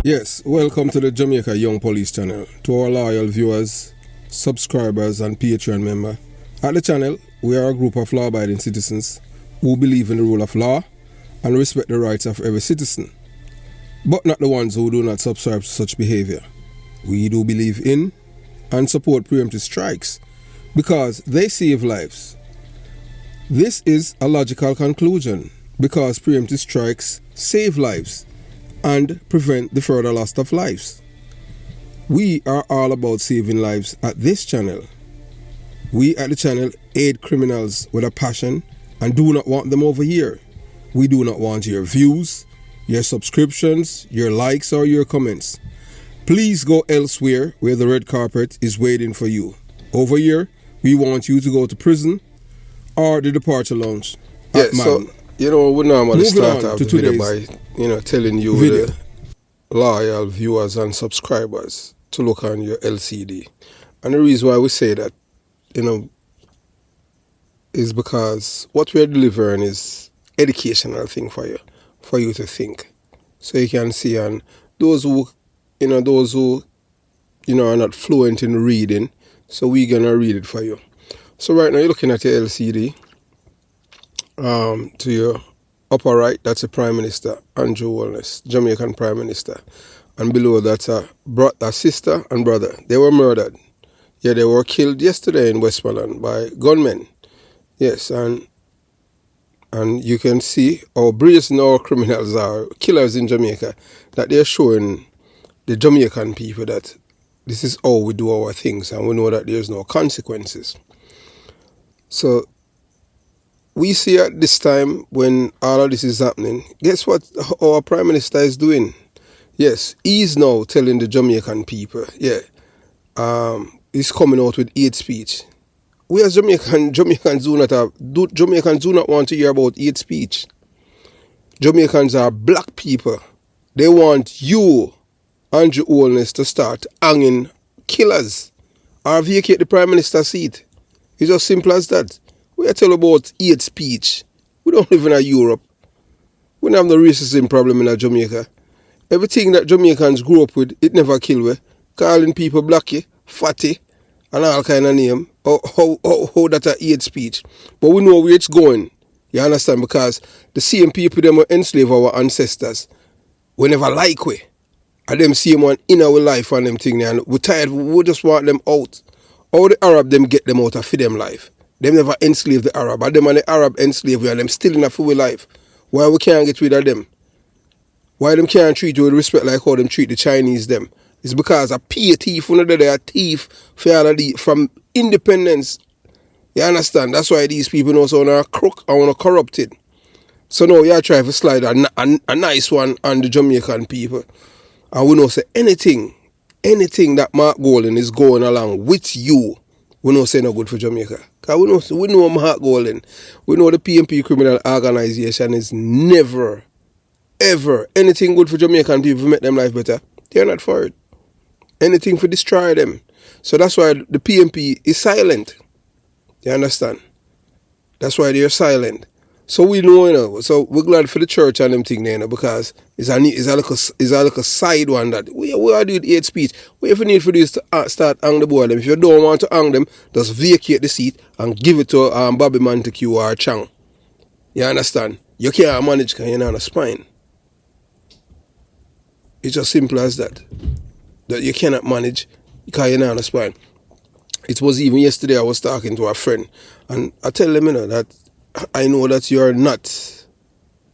Yes, welcome to the Jamaica Young Police channel. To our loyal viewers, subscribers and Patreon member. At the channel, we are a group of law-abiding citizens who believe in the rule of law and respect the rights of every citizen, but not the ones who do not subscribe to such behavior. We do believe in and support preemptive strikes because they save lives. This is a logical conclusion because preemptive strikes save lives and prevent the further loss of lives. We are all about saving lives at this channel. We at the channel aid criminals with a passion and do not want them over here. We do not want your views, your subscriptions, your likes or your comments. Please go elsewhere where the red carpet is waiting for you. Over here, we want you to go to prison or the departure lounge. Yeah, so, we normally start off the video by, telling you, the loyal viewers and subscribers, to look on your LCD. And the reason why we say that, is because what we're delivering is educational thing for you to think. So you can see, and those who are not fluent in reading, so we're gonna read it for you. So right now you're looking at your LCD. To your upper right, that's the Prime Minister, Andrew Holness, Jamaican Prime Minister. And below that's a sister and brother. They were murdered. Yeah, they were killed yesterday in Westmoreland by gunmen. Yes, and you can see how brazen our criminals are, killers in Jamaica, that they're showing the Jamaican people that this is how we do our things, and we know that there's no consequences. So we see at this time when all of this is happening, guess what our Prime Minister is doing? Yes, he's now telling the Jamaican people, he's coming out with hate speech. We as Jamaicans do not want to hear about hate speech. Jamaicans are black people. They want you, Andrew Holness, to start hanging killers or vacate the Prime Minister's seat. It's as simple as that. We are telling about hate speech. We don't live in Europe. We don't have no racism problem in Jamaica. Everything that Jamaicans grew up with, it never kill we. Calling people blacky, fatty, and all kind of name. How that a hate speech. But we know where it's going. You understand? Because the same people them were enslave our ancestors. We never like we. And them same one in our life and them thing. And we're tired. We just want them out. How the Arab them get them out and feed them life. Them never enslave the Arab. And them and the Arab enslave we and them still in a full life. Why we can't get rid of them? Why them can't treat you with respect like how them treat the Chinese them? It's because a pay thief, they are thief from independence. You understand? That's why these people know so are crook and want to corrupted. So now you try to slide a nice one on the Jamaican people. And we know say anything that Mark Golden is going along with you, we know say no good for Jamaica. Because we know Mark Golden. We know the PMP criminal organization is never, ever anything good for Jamaican people to make them life better. They're not for it. Anything for destroy them. So that's why the PMP is silent. You understand? That's why they're silent. So we know, so we're glad for the church and them thing there, because it's a like a side one that we are doing hate speech. We even need for this to start hang the boy them. If you don't want to hang them, just vacate the seat and give it to Bobby Montague or Chang. You understand? You can't manage because you're not on a spine. It's just simple as that. That you cannot manage because you're not on a spine. It was even yesterday I was talking to a friend and I tell them, that I know that you're not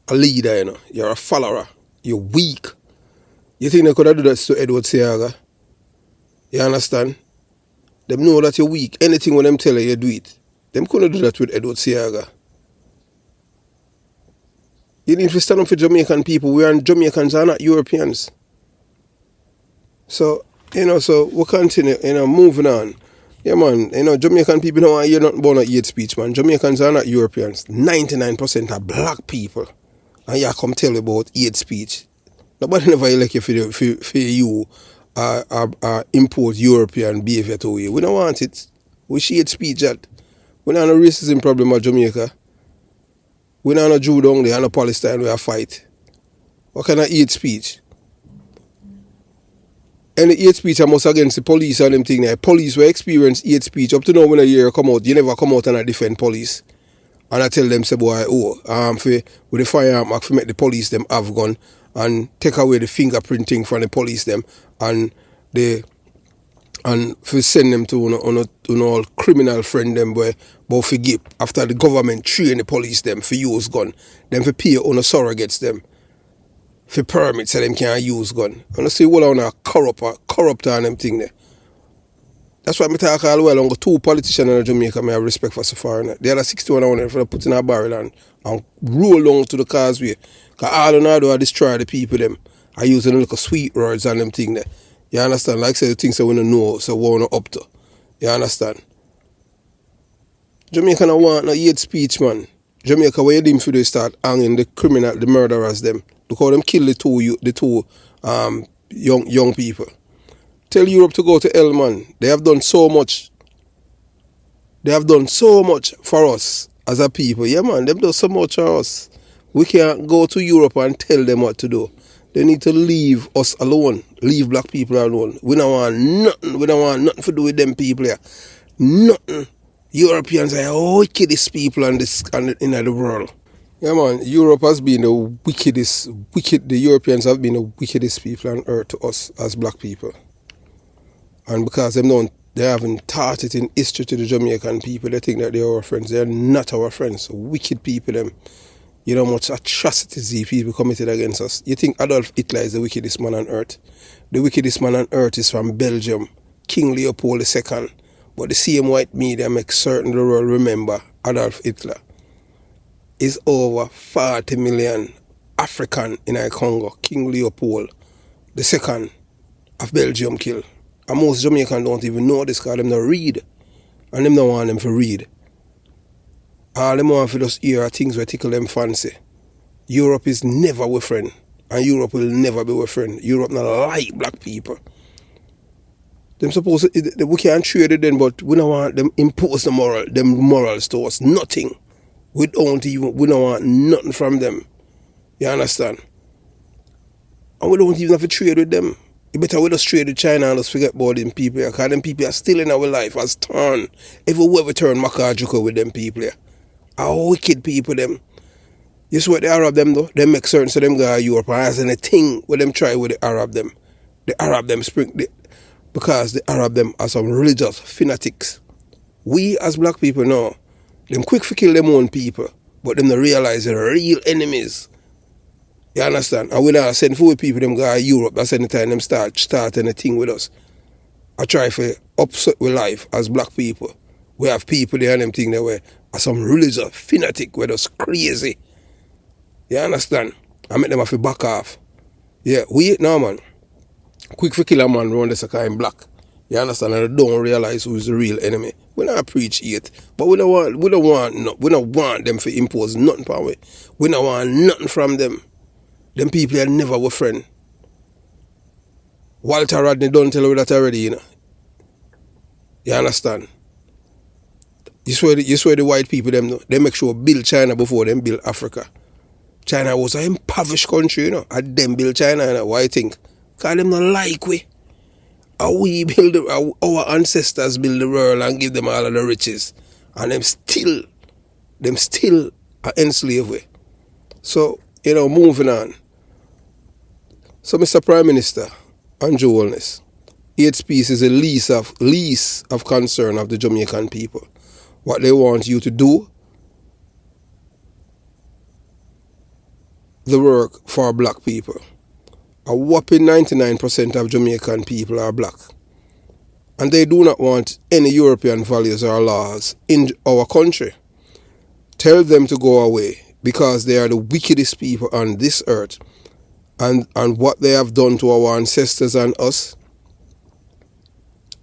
a leader, You're a follower. You're weak. You think they could have done that to Edward Seaga? You understand? They know that you're weak. Anything when them tell you do it. Them couldn't do that with Edward Seaga. You need to stand up for Jamaican people. Jamaicans are not Europeans. So, so we'll continue, moving on. Yeah, man, Jamaican people don't want to hear nothing about hate speech, man. Jamaicans are not Europeans. 99% are black people. And you come tell about hate speech. Nobody never elect you for you import European behavior to you. We don't want it. We hate speech that. We don't have no racism problem at Jamaica. We don't have no Jew down there and no Palestine we have fight. What kind of hate speech? Any hate speech I must against the police and them thing there. Police will experience hate speech. Up to now when a year come out, you never come out and I defend police. And I tell them, say, boy, with the firearm, I for make the police them have gun and take away the fingerprinting from the police them and for send them to all criminal friend them where but forgive after the government train the police them for use gun, them for pay on a surrogates them for permits so them can't use gun. And I say well on a corrupt and them thing there. That's why I talk all well on the two politicians in Jamaica I have respect for so far. The other 61 I want to put in a barrel and roll down to the causeway. Because all in all do I destroy the people them. I use them like a sweet words and them thing there. You understand? Like I say the things I want to know, so we want to up to. You understand? Jamaica don't want no hate speech, man. Jamaica, where you them for they start hanging the criminal, the murderers them. Look how them kill the two young people. Tell Europe to go to hell, man. They have done so much. They have done so much for us as a people. Yeah, man, they've done so much for us. We can't go to Europe and tell them what to do. They need to leave us alone. Leave black people alone. We don't want nothing. We don't want nothing to do with them people here. Nothing. Europeans are wickedest people in the world. Yeah, man, Europe has been the wickedest. The Europeans have been the wickedest people on earth to us as black people. And because they haven't taught it in history to the Jamaican people, they think that they are our friends. They are not our friends. Wicked people, them. You know how much atrocities these people committed against us. You think Adolf Hitler is the wickedest man on earth? The wickedest man on earth is from Belgium, King Leopold II. But the same white media make certain the world remember Adolf Hitler. Is over 40 million African in Congo. King Leopold II of Belgium killed. And most Jamaicans don't even know this because them don't read. And them don't want them to read. All them want for just hear things where tickle them fancy. Europe is never our friend. And Europe will never be our friend. Europe not like black people. Them supposed to, we can't trade it then, but we don't want them impose them morals to us. Nothing. We don't want nothing from them. You understand? And we don't even have to trade with them. You better we just trade with China and just forget about them people here. Because them people are still in our life as turn. Everywhere we turn, Makajuko with them people here. Our wicked people them. You see what the Arab them though? They make certain so them go to Europe and as anything with them try with the Arab them. The Arab them because the Arab them are some religious fanatics. We as black people know, them quick to kill them own people, but them don't realize they're real enemies. You understand? And we now send four people them go to Europe, that's any time them starting a thing with us. I try to upset with life as black people. We have people there and them thing there where are some religious fanatic where that's crazy. You understand? I make them have to back off. Yeah, we now man. Quick for kill a man around this kind black. You understand? And they don't realize who's the real enemy. We not preach hate, but we don't want them to impose nothing upon we. We don't want nothing from them. Them people are never our friend. Walter Rodney don't tell you that already, you know. You understand? You swear the white people them know. They make sure build China before them build Africa. China was an impoverished country, you know. And them build China, you know. Why you think? Because them not like we. We build our ancestors build the world and give them all of the riches. And them still are enslaved we. So, you know, moving on. So, Mr. Prime Minister, Andrew Holness, hate speech is a least of concern of the Jamaican people. What they want you to do, the work for black people. A whopping 99% of Jamaican people are black. And they do not want any European values or laws in our country. Tell them to go away because they are the wickedest people on this earth. And what they have done to our ancestors and us,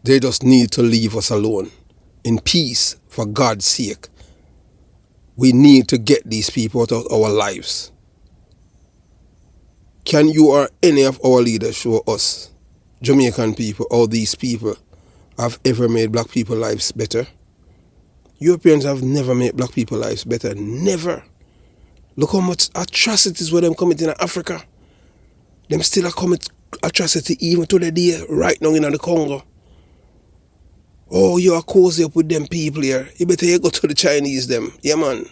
they just need to leave us alone. In peace, for God's sake. We need to get these people out of our lives. Can you or any of our leaders show us, Jamaican people, how these people have ever made black people's lives better? Europeans have never made black people's lives better. Never. Look how much atrocities were them committing in Africa. Them still are atrocity even to the day right now in the Congo. Oh, you are cozy up with them people here. You better you go to the Chinese them. Yeah, man.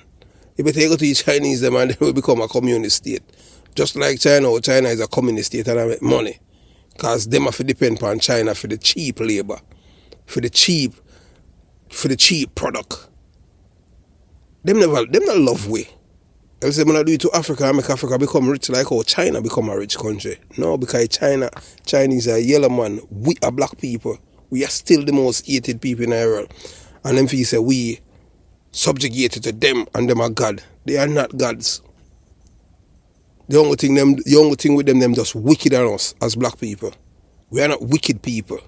You better you go to the Chinese them and they will become a communist state. Just like China, China is a communist state and I make money. Because them have to depend on China for the cheap labor. For the cheap product. Them not love we. They say when I do it to Africa, I make Africa become rich like how China become a rich country. No, because Chinese are yellow man. We are black people. We are still the most hated people in the world. And them people say we subjugated to them and them are God. They are not gods. The only thing with them just wicked on us as black people. We are not wicked people.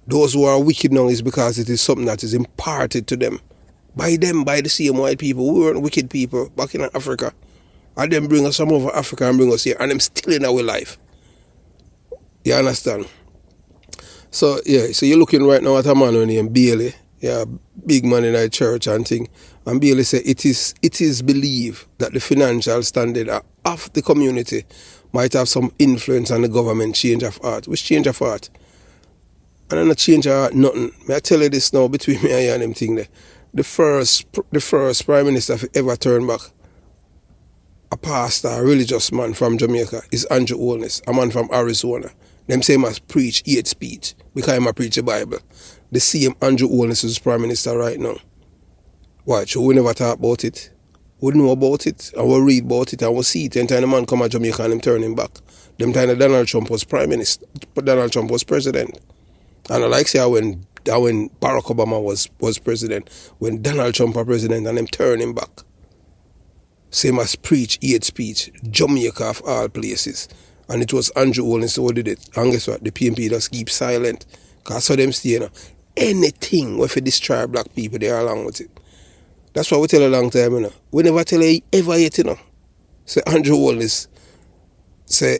Those who are wicked now is because it is something that is imparted to them. By the same white people. We weren't wicked people back in Africa. And them bring us some over Africa and bring us here. And them still in our life. You understand? So, yeah. So you're looking right now at a man named Bailey. Yeah, big man in our church and thing. And Bailey said it is believed that the financial standard of the community might have some influence on the government change of heart. Which change of heart? And I'm not change of heart, nothing. May I tell you this now between me and you and them thing there. The first prime minister to ever turn back a pastor, a religious man from Jamaica is Andrew Holness, a man from Arizona. Them say must preach hate speech because he must preach the Bible. The same Andrew Holness is prime minister right now. Watch, we never talk about it. We know about it, and we read about it, and we see it. And time the man come to Jamaica and him turn him back. Them time Donald Trump was prime minister, Donald Trump was president. And I like say when Barack Obama was president, when Donald Trump was president and them turn him back. Same as preach hate speech, Jamaica of all places. And it was Andrew Holness who did it. And guess what? The PNP just keep silent. Because so them stay, anything if you destroy black people, they are along with it. That's what we tell a long time, We never tell you ever yet, Say Andrew Holness, we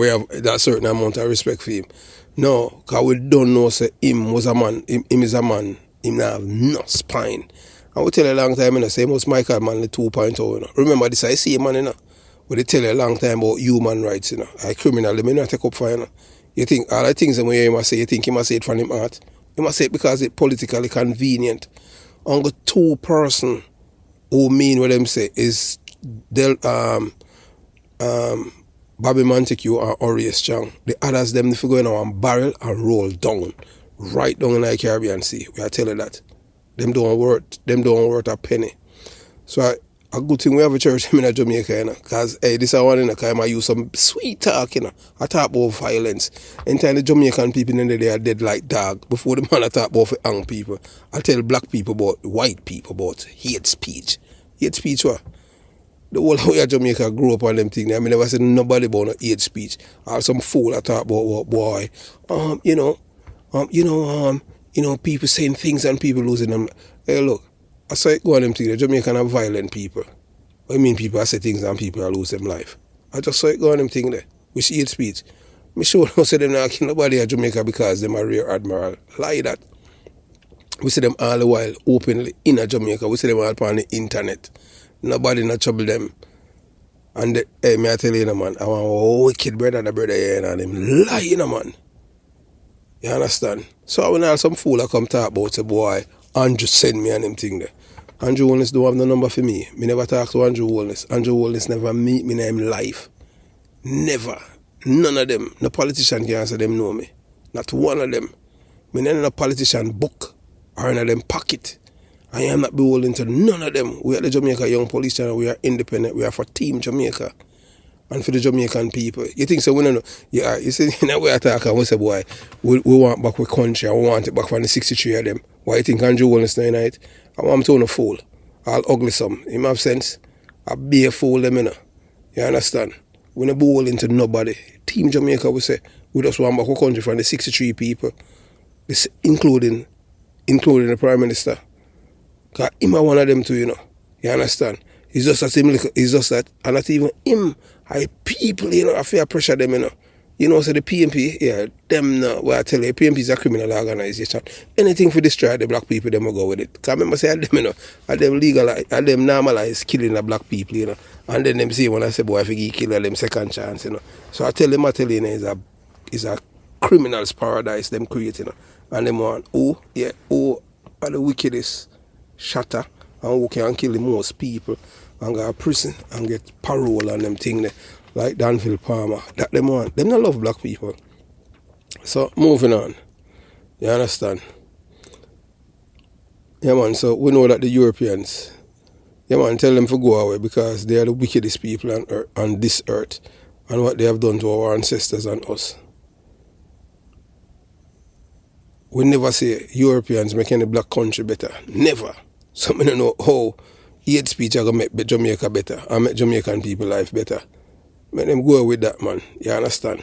have that certain amount of respect for him. No, because we don't know, say, him was a man, him is a man, him not have no spine. And we tell you a long time, say, most Michael Manley 2.0, Remember this, I see a man, But they tell you a long time about human rights, I criminal, they may not take up for, You think, all the things that he must say, you think he must say it from him heart? He must say it because it's politically convenient. Only two person who mean what them say is Bobby Montague and Orius Chang. The others, them, if you go in and barrel and roll down. Right down in the Caribbean Sea. We are telling that. Them don't worth a penny. So a good thing we have a church in Jamaica, because this is one I use some sweet talk, I talk about violence. And time the Jamaican people in they are dead like dog. Before the man I talk about young people, I tell black people about white people about hate speech. Hate speech what? The whole way of Jamaica grew up on them things. I mean, never said nobody about no hate speech. Or some fool I talk about boy. People saying things and people losing them. Hey, look, I saw it go on them things. The Jamaican are violent people. I mean, people I say things and people are lose them life. I just saw it go on them thing there. Which hate speech. Me sure don't say them not kill nobody at Jamaica because them are rear admiral. Lie that. We see them all the while openly in Jamaica. We see them all on the internet. Nobody not trouble them. And may I tell you, man, I want a wicked brother here, and them lying, man. You understand? So when I have some fool I come talk about, say, boy, Andrew send me and them thing there. Andrew Holness don't have no number for me. Me never talk to Andrew Holness. Andrew Holness never meet me in him life. Never. None of them. No politician can say them know me. Not one of them. Me not in a politician book or in them pocket. I am not beholden to none of them. We are the Jamaica Young Police Channel. We are independent. We are for Team Jamaica. And for the Jamaican people. You think so? We don't know. Yeah, you see, in that way I talk and we say, boy, we want back with country. I want it back from the 63 of them. Why you think Andrew Holness night? I want him to own a fool. All ugly some. Him have sense. I be a fool them, You understand? We don't beholden to nobody. Team Jamaica, we say, we just want back with country from the 63 people. This, including the Prime Minister. Because him are one of them too, You understand? It's just that him, it's just that, and not even him, I people, I fear pressure them, You know, so the PMP, yeah, them no, well I tell you, PMP is a criminal organization. Anything for destroy the black people, them will go with it. Because I remember say, them, you know, and them legalize, and them normalize killing the black people, you know. And then them say, when I say, boy, I think he kill them second chance, you know. So I tell you, you know, is a criminal's paradise, them create, you know. And them want, who are the wickedest shatter, and who can kill the most people, and go to prison, and get parole and them thing there. Like Danville Palmer, that them want. Them not love black people. So, moving on. You understand? Yeah, man, so we know that the Europeans, yeah, man, tell them to go away because they are the wickedest people on this earth and what they have done to our ancestors and us. We never say Europeans make any black country better. Never. So, I don't know how hate speech are going to make Jamaica better and make Jamaican people life better. Make them go with that, man. You understand?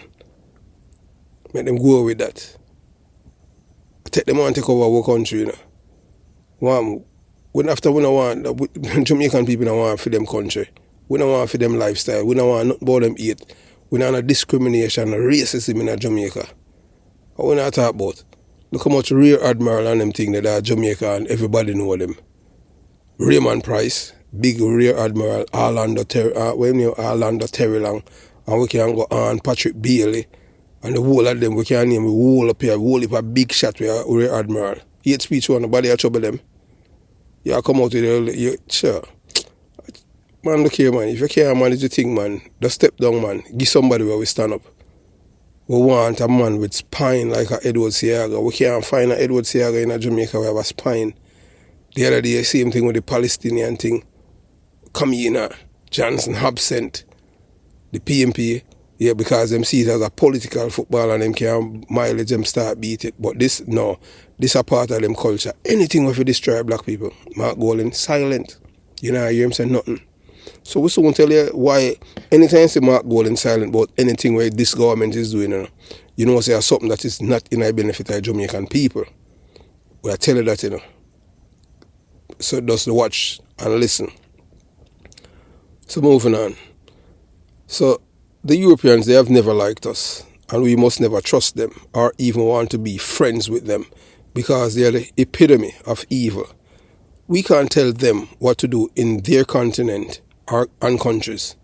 Make them go with that. Take them on take over our country, you know. After we don't want, Jamaican people don't want for them country. We don't want for them lifestyle. We don't want nothing about them eat. We don't want discrimination and racism in Jamaica. What we not talk about? Look how much Rear Admiral and them thing that are Jamaica and everybody know them. Raymond Price, big Rear Admiral, Orlando Terry Long, and we can go on Patrick Bailey, and the whole of them, we can name a whole up here, whole of a big shot with a Rear Admiral. Hate speech one, nobody a trouble them. You come out with it, sure. Man, look here, man, if you can't manage the thing, man, just step down, man. Give somebody where we stand up. We want a man with spine like a Edward Seaga. We can't find a Edward Seaga in Jamaica who have a spine. The other day, same thing with the Palestinian thing. Kamina, Johnson, Absent, the PMP, yeah, because them see it as a political football and them can mileage them start beat it. But this, no, this a part of them culture. Anything if you destroy black people, Mark Golding, silent. You know, you hear him say nothing. So we soon tell you why, anytime you see Mark Golding silent about anything where this government is doing, you know, say something that is not in the benefit of Jamaican people. We are telling that, you know. So just watch and listen. So moving on. So the Europeans, they have never liked us, and we must never trust them or even want to be friends with them because they are the epitome of evil. We can't tell them what to do in their continent and countries,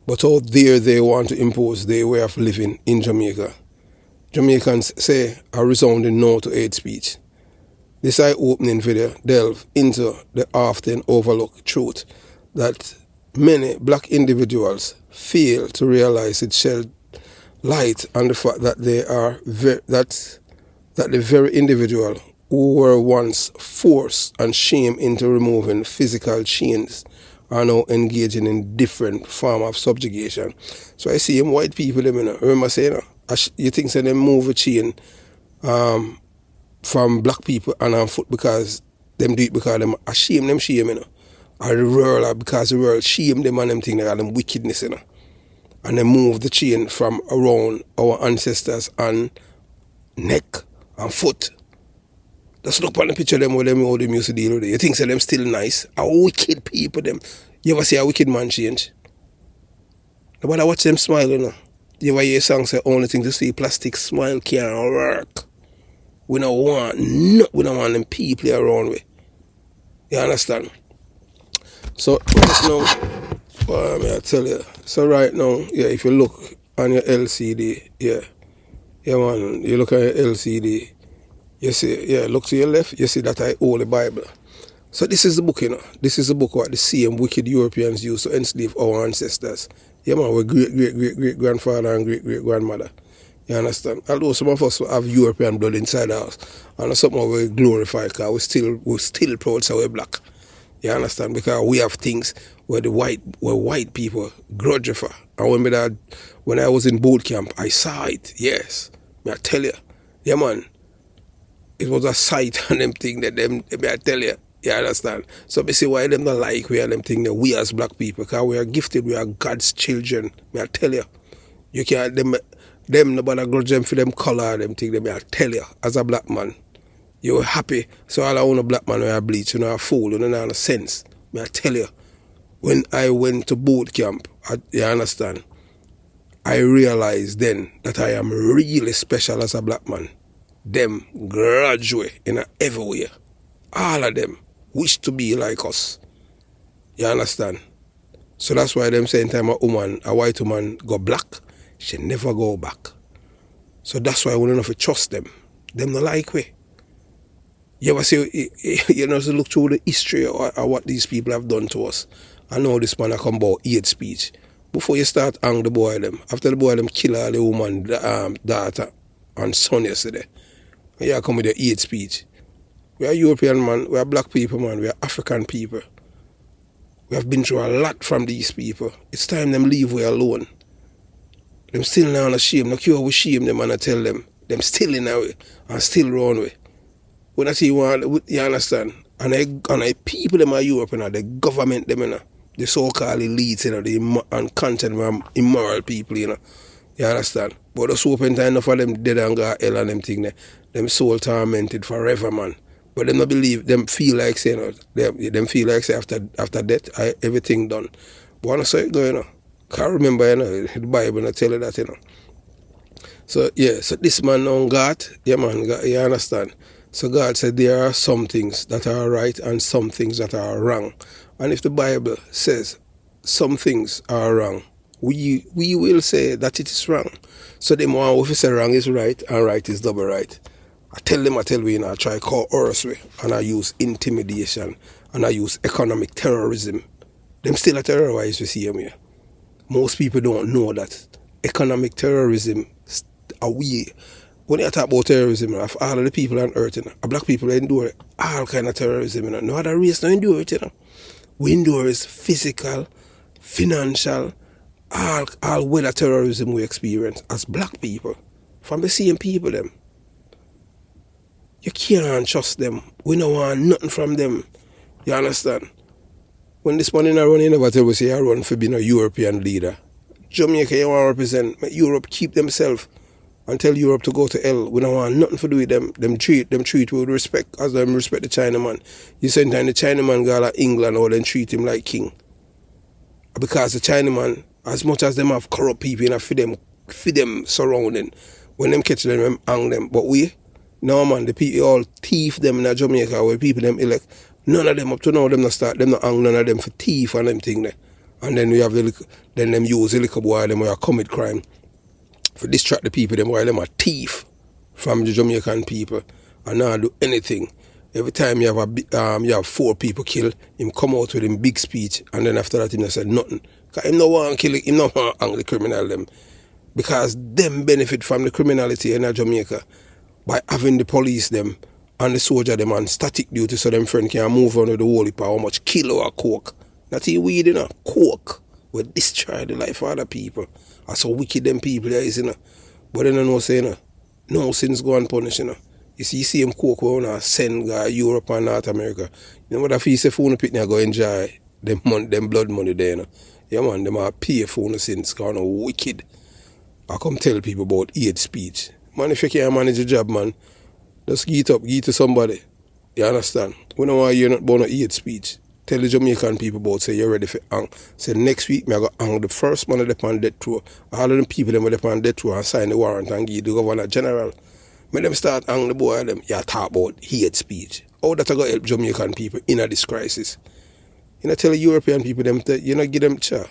but out there they want to impose their way of living in Jamaica. Jamaicans say a resounding no to hate speech. This eye-opening video delves into the often overlooked truth that many black individuals fail to realize. It shed light on the fact that that the very individual who were once forced and shamed into removing physical chains are now engaging in different form of subjugation. So I see white people, them, you know, remember saying, you think say them move a chain from black people and on foot because them do it because them shame, you know. Or the world, because the world shame them and them thing, they got them wickedness, you know. And they move the chain from around our ancestors and neck and foot. Just look on the picture of them with them how them used to deal with it. You think say them still nice? A wicked people them. You ever see a wicked man change? Nobody watch them smile, you know. You ever hear a song say only thing to see plastic smile can't work. We don't want them people around we. You understand? So right now, I tell you. So right now, yeah, if you look on your LCD, yeah, man, you look at your LCD, you see, yeah, look to your left, you see that I hold the Bible. So this is the book, you know. This is the book what the same wicked Europeans used to enslave our ancestors. Yeah, man, our great grandfather and great grandmother. You understand? Although some of us have European blood inside us, and something we glorify because we're still proud so we're black. You understand? Because we have things where white people grudge for. And when I was in boot camp, I saw it. Yes, may I tell you, yeah, man, it was a sight and them thing that them. May I tell you, you understand? So me see why them not like we are them thing that we as black people, because we are gifted, we are God's children. May I tell you, you can't them nobody grudge them for them color, them thing. May I tell you, as a black man, you're happy. So all I own a black man when I bleach, you know, a fool, you know, no sense. May I tell you, when I went to boot camp, you understand, I realized then that I am really special as a black man. Them graduate in everywhere. All of them wish to be like us. You understand? So that's why them saying time a white woman go black, she never go back. So that's why we don't have to trust them. Them not like we. You ever see, you know, so look through the history of what these people have done to us. I know this man I come about hate speech. Before you start hang the boy them, after the boy them kill all the woman, daughter and son yesterday, you come with your hate speech. We are European man, we are black people man, we are African people. We have been through a lot from these people. It's time them leave we alone. Them still now ashamed, no cure we shame them and I tell them still in our way and still run way. When I see one, you understand? And I people them are Europe, you know, the government them, you know, the so-called elites, you know, and content immoral people, you know. You understand? But the soap and time enough of them dead and got hell and them thing, them soul tormented forever, man. But them not believe, them feel like say, you know, them feel like say after death, everything done. But when I say it go, you know, can't remember, you know, the Bible not tell you that, you know. So yeah, so this man now God, yeah man, you understand? So God said there are some things that are right and some things that are wrong. And if the Bible says some things are wrong, we will say that it is wrong. So them one if you say wrong is right and right is double right. I tell we, you know, I try call us way and I use intimidation and I use economic terrorism. Them still a terrorize we see them here. Most people don't know that economic terrorism are we. When you talk about terrorism, you know, all of the people on earth, you know, black people endure all kind of terrorism, you know. No other race don't endure it, you know. We endure is physical, financial, all weather terrorism we experience as black people. From the same people them. You can't trust them. We don't want nothing from them. You understand? When this man in a run, you never tell we say I run for being a European leader. Jamaica, you want to represent. Make Europe keep themselves and tell Europe to go to hell. We don't want nothing to do with them. Them treat with respect as them respect the Chinaman. You send time the Chinaman go to England or then treat him like king. Because the Chinaman, as much as them have corrupt people, you know, for them surrounding, when them catch them hang them. But we, no man, the people all thief them in Jamaica where people them elect. None of them up to now them not start, them not hang none of them for thief and them thing there. And then we have then them use the liquor boy them where commit crime. For distract the people, them while them are thief from the Jamaican people and not do anything. Every time you have 4 people killed, him come out with him big speech and then after that him not said nothing. Because him no want to kill him no want to hang the criminal them. Because them benefit from the criminality in Jamaica by having the police them and the soldier them on static duty so them friend can move on with the whole heap of how much kilo or coke. Not even weed, you know, coke will destroy the life of other people. That's how wicked them people is, you know. But then I know say, you know, no sins go unpunished, you know. You see him coke we wanna send Europe and North America. You know what if he say phone pitney go enjoy them blood money there, you know. Yeah man, them are pay phone sins because no wicked. I come tell people about hate speech. Man, if you can't manage a job, man, just give to somebody. You understand? We don't want to hear nothing about no hate speech. Tell the Jamaican people about say you're ready for hang. Say next week me I go hang the first man that on death row. All of the people them that on death row and sign the warrant and give the Governor General. When them start hang the boy them, you talk about hate speech. How that I go help Jamaican people in this crisis? You know, tell the European people them you know give them chair.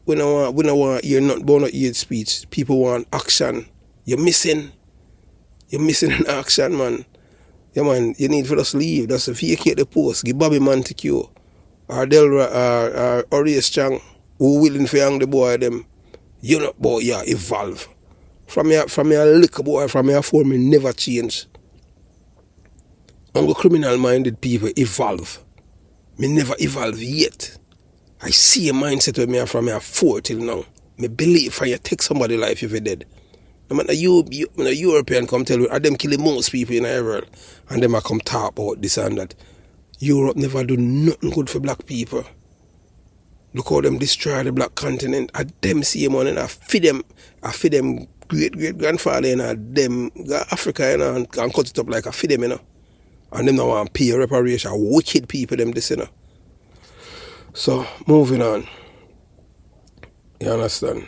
We don't want to hear nothing about no hate speech. People want action. You're missing an action, man. Yeah, man, you need for us to leave. That's if you vacate the post. Give Bobby Montague or Delra or Orius Strong who willing to hang the boy them. You know, boy, yeah, evolve. From your liquor boy, from your form, me never change. Only criminal-minded people evolve. Me never evolve yet. I see a mindset with me from your 4 till now. Me believe for you take somebody's life if you're dead. I mean, a European come tell you, are them killing most people in the world, and them I come talk about this and that. Europe never do nothing good for black people. Look how them destroy the black continent. I them see money and I feed them great grandfather and them Africa, you know, and cut it up like I feed them, you know. And them now want to pay reparation. Wicked people them this, you know. So moving on. You understand?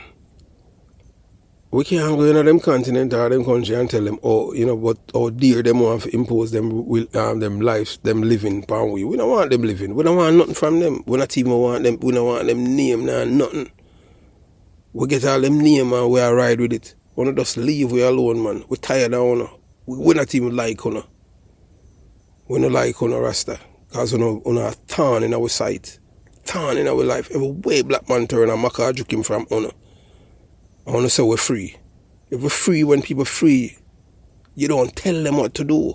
We can't go into them continent or them country and tell them, oh, you know, what how dear them want to impose them lives, them living upon we. We don't want them living. We don't want nothing from them. We not even want them. We don't want them name nah, nothing. We get all them name and we are ride with it. We don't just leave we alone, man. We tired of una. We not even like una. We don't like una Rasta. Because una a thorn in our sight. Thorn in our life. Every way black man turn and maka juke him from una. I want to say we're free. If we're free, when people free, you don't tell them what to do.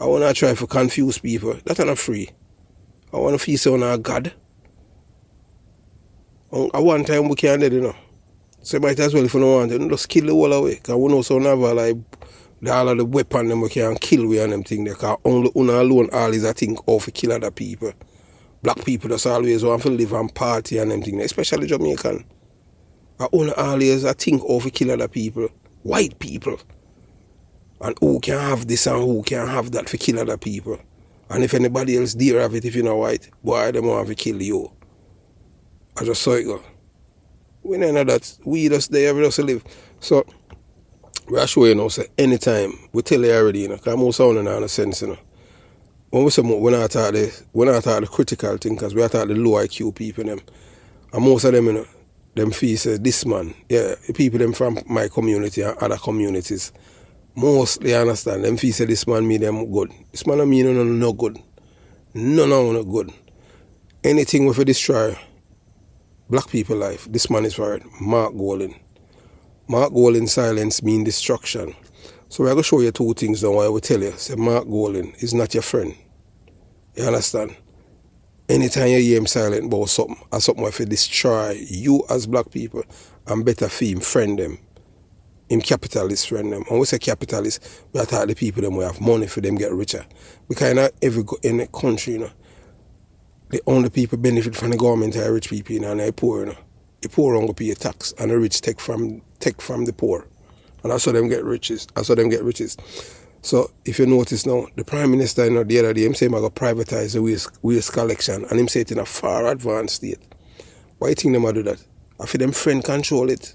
I want to try to confuse people. That's not free. I want to feel so on our God. At one time we can't do it, you know. So might as well if we don't want to, just kill the whole away. Because we know so never like all of the weapons them we can kill we and them things. Because only una alone all is a thing of to kill other people. Black people just always want to live and party and them things, especially Jamaican. I only always I think of to kill other people. White people. And who can have this and who can have that for kill other people. And if anybody else dare have it if you're not white, boy, them want to kill you. I just saw it go. We don't know that. We just there, we just live. So, we're sure, you know, so anytime, we tell you already, you know, because most sounding in a sense, you know. When we say we're not talking the critical thing, because we are talking the low IQ people, them. And most of them, you know, them feel say, this man, yeah, the people them from my community and other communities, mostly understand, them feel say this man mean them good. This man don't mean no good. No good. Anything with a destroy black people life, this man is for it. Mark Golding. Mark Golding's silence mean destruction. So we're going to show you two things now. I will tell you. Say Mark Golding is not your friend. You understand? Anytime you hear him silent about something, or something if it destroy you as black people, and better for him friend them. Him capitalist friend them. When we say capitalist, we are talking the people them who have money for them get richer. Because in the country, you know, the only people benefit from the government are rich people, you know, and the poor, you know. The poor don't go pay tax, and the rich take from the poor. And that's how them get riches. So if you notice now, the Prime Minister, you know, the other day, him say he's going to privatize the waste collection, and him say it in a far advanced state. Why you think them do that? I feel them friend control it.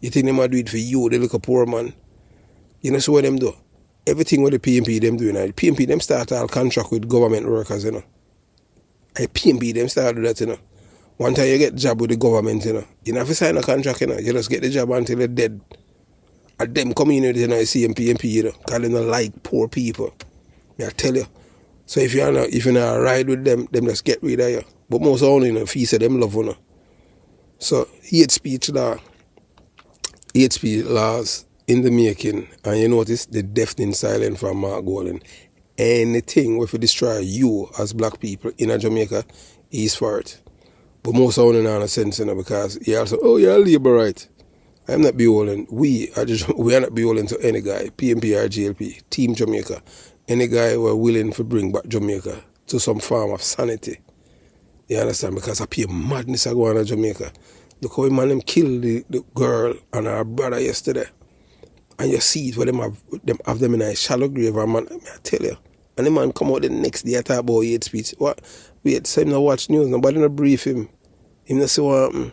You think them do it for you, they look a poor man. You know so what them do? Everything with the PMP them doing, the PMP them start all contract with government workers, you know. And PMP them start do that, you know. One time you get a job with the government, you know. You never sign a contract, you know. You just get the job until you're dead. And them community, you know, you see PMP, you know, because they don't like poor people. I tell you. So if you're not ride with them just get rid of you. But most only, you know, if you say them love, you know. So hate speech laws in the making, and you notice the deafening silence from Mark Golding. Anything if it destroy you as black people in a Jamaica, he's for it. But most only not in a sense, you know, because he also, oh, you're a labor right. I'm not beholden. We are not beholden to any guy, PMP or GLP, Team Jamaica. Any guy who are willing to bring back Jamaica to some form of sanity. You understand? Because I pure madness are going on in Jamaica. Look how man them killed the girl and her brother yesterday. And you see it where them have them in a shallow grave, and man, I tell you. And the man come out the next day and talk about hate speech. What? Wait, so him not watch news, nobody not brief him. Him not say what happened.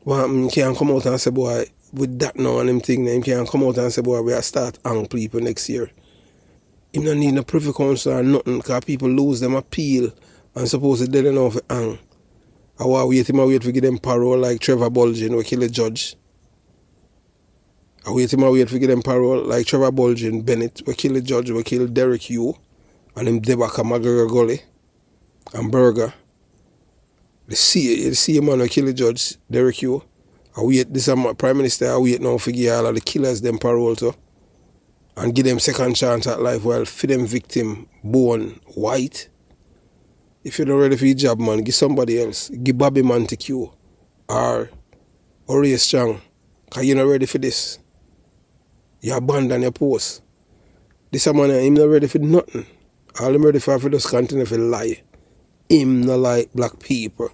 He can't come out and say, boy, with that now and them thing, he can't come out and say, boy, we are start hang people next year. He don't need no privy council or nothing, because people lose them appeal and suppose they don't know for hang. I want wait to give them parole like Trevor Bulgin, we kill the judge. I wait to give them parole like Trevor Bulgin, Bennett, we kill the judge, we kill Derek Hugh, and him Debaka McGregor Gully, and Berger. The see man who kill the judge, Derek Hugh. I wait, this is my Prime Minister, I wait now for give all of the killers them parole too. And give them second chance at life while for them victim born white. If you're not ready for your job, man, give somebody else. Give Bobby Montague or Ray Strong. Because you're not ready for this. You abandon your post. This man, him not ready for nothing. All him ready for just continue to lie. Him not like black people.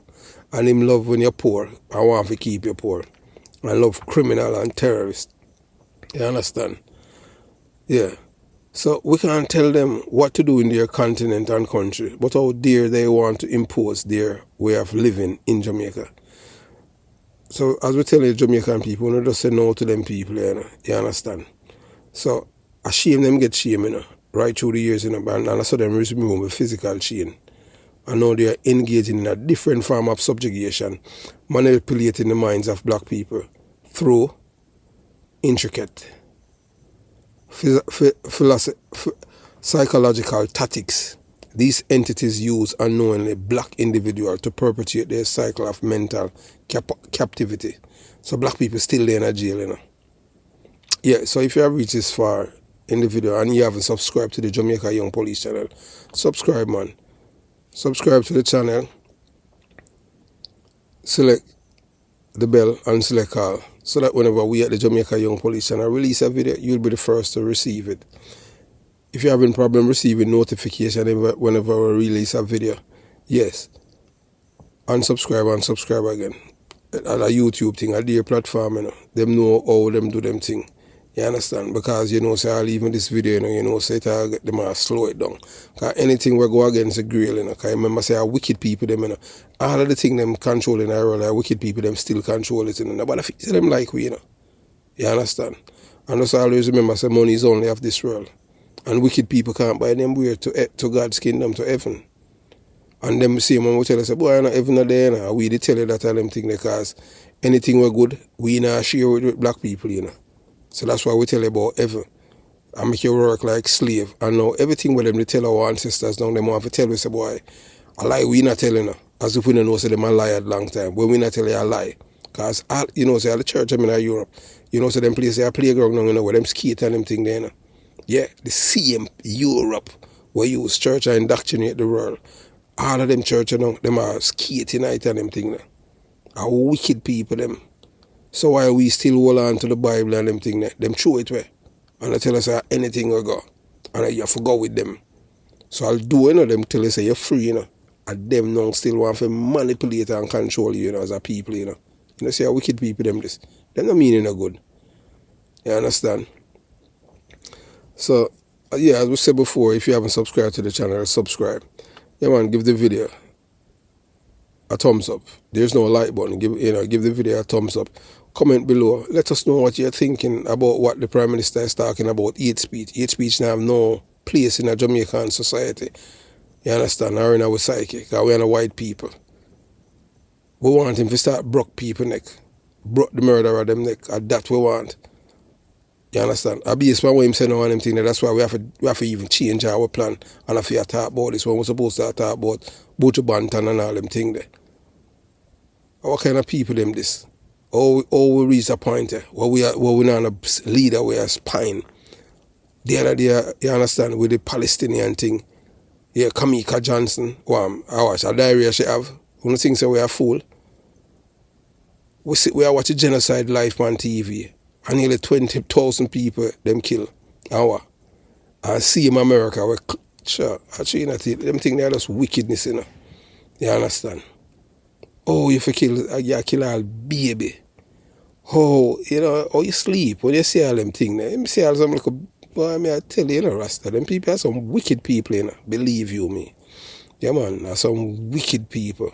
And him love when you're poor. I want to keep you poor. And love criminal and terrorist. You understand? Yeah. So we can't tell them what to do in their continent and country, but how dare they want to impose their way of living in Jamaica. So as we tell you Jamaican people, we just say no to them people, you know. You understand? So I shame them get shame, you know, right through the years, you know, and I saw them remove the physical shame. And now they are engaging in a different form of subjugation, manipulating the minds of black people through intricate psychological tactics. These entities use unknowingly black individuals to perpetuate their cycle of mental captivity. So black people still there in a jail, you know. Yeah, so if you have reached this far in the video and you haven't subscribed to the Jamaica Young Police channel, subscribe, man. Subscribe to the channel, select the bell and select all, so that whenever we at the Jamaica Young Police channel release a video, you'll be the first to receive it. If you're having problem receiving notification whenever we release a video, yes, unsubscribe and subscribe again. At a YouTube thing, a dear platform, you know, them know how them do them thing. You understand? Because, you know, say I'll leave this video, you know, say I'll get them to slow it down. Because anything we go against the grill, you know, because I remember say our wicked people, them, you know, all of the thing them controlling our world, our wicked people, them still control it, you know. Nobody fix them like we, you know. You understand? And just always remember, say money is only of this world. And wicked people can't buy them way to God's kingdom, to heaven. And them same one will tell us, boy, not heaven or there, you know. We they tell you that all them thing, because anything we're good, we not share with black people, you know. So that's why we tell you about heaven. And make you work like slave. And now everything with them they tell our ancestors now, them want to tell us, say, boy, a lie we not telling her. As if we don't know, say them a lie at long time. When we not tell you a lie. Because, you know, say the church, I mean, in Europe, you know, say them places, a playground now, you know, where them skate and them thing there, you know. Yeah, the same Europe where you use church and indoctrinate the world. All of them church, you know, them are skating night and them thing there. Are wicked people, them. So why we still hold on to the Bible and them thing there? Them throw it away. And they tell us anything will go. And you have to go with them. So I'll do, you know, them tell us you're free, you know. And them now still want to manipulate and control you, you know, as a people, you know. You know, see how wicked people them this. Them not meaning no good. You understand? So, yeah, as we said before, if you haven't subscribed to the channel, subscribe. Yeah, man, give the video a thumbs up. There's no like button. Give the video a thumbs up. Comment below. Let us know what you're thinking about what the Prime Minister is talking about, hate speech. Hate speech now have no place in a Jamaican society. You understand? Or in our psyche. Because we're not white people. We want him to start broke people neck. Broke the murderer them neck. And that we want. You understand? I based on what him saying on them thing, that's why we have to even change our plan and have to talk about this when we're supposed to talk about Butcher Banton and all them thing there. What kind of people them this? All we reach a point where we're not a leader, we are spine. The other day, you understand, with the Palestinian thing, yeah, Kamika Johnson, I watch a diarrhea she have. One of the things that we are fool. We are watching genocide live on TV. And nearly 20,000 people them kill. And see in America, sure, actually, them think they're just wickedness, you know. You understand? Oh, you kill all baby. Oh, you know, you sleep when you see all them things. You see all them like, boy, I tell you, you know, Rasta, them people are some wicked people, you know. Believe you me. Yeah, man, are some wicked people,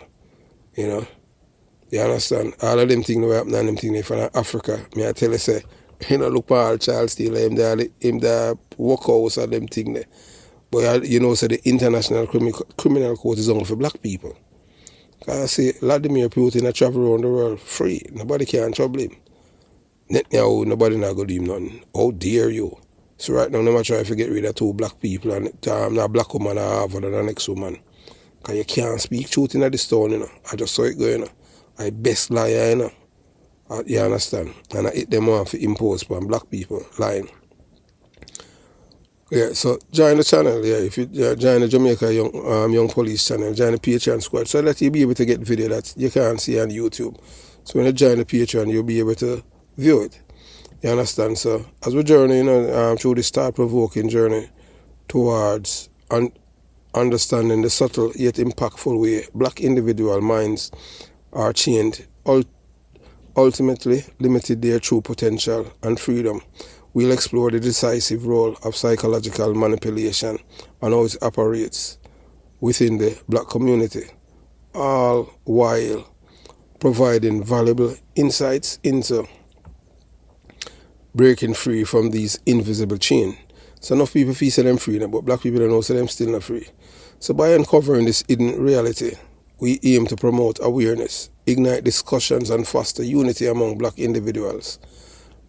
you know. You understand? All of them things that happen and them things from Africa, I tell you, say, you know, look for child still, him the workhouse and them things there. But you know, say the International Criminal Court is only for black people. Because I say, Vladimir Putin travel around the world free. Nobody can trouble him. Now, nobody not going to do him nothing. How dare you? So right now, I'm trying to get rid of 2 black people and a black woman and Harvard and the next woman. Because you can't speak truth in this town, you know. I just saw it going, you know. I best liar, you know. You understand? And I hit them on for impose on black people lying. Yeah, so join the channel, yeah. If you join the Jamaica Young Police channel, join the Patreon squad, so that you'll be able to get video that you can't see on YouTube. So when you join the Patreon, you'll be able to view it. You understand? So as we journey, you know, through this thought-provoking journey towards understanding the subtle yet impactful way black individual minds are chained, ultimately limited their true potential and freedom. We'll explore the decisive role of psychological manipulation and how it operates within the black community, all while providing valuable insights into breaking free from these invisible chains. So enough people feel say them free now, but black people don't know say them still not free. So by uncovering this hidden reality, we aim to promote awareness, ignite discussions and foster unity among black individuals.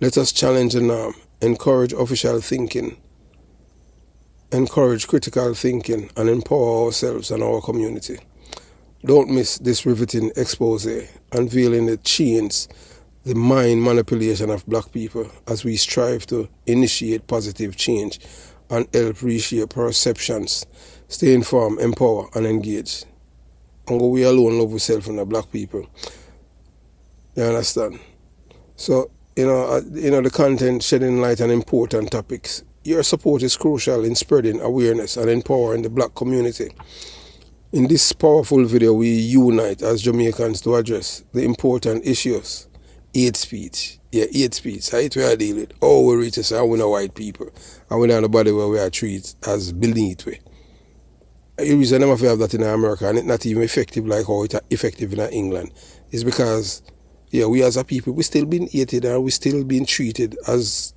Let us challenge the norm, encourage official thinking, encourage critical thinking, and empower ourselves and our community. Don't miss this riveting expose unveiling the chains, the mind manipulation of black people as we strive to initiate positive change and help reshape perceptions. Stay informed, empower, and engage. And go we alone love ourselves and the black people. You understand? So, the content shedding light on important topics. Your support is crucial in spreading awareness and empowering the black community. In this powerful video, we unite as Jamaicans to address the important issues. Hate speech. Yeah, hate speech. How it we are dealing with. Oh, we reach us, and we know white people. And we know nobody where we are treated as beneath we. The reason I have that in America and it's not even effective like how it's effective in England is because, we as a people, we still being hated and we still being treated as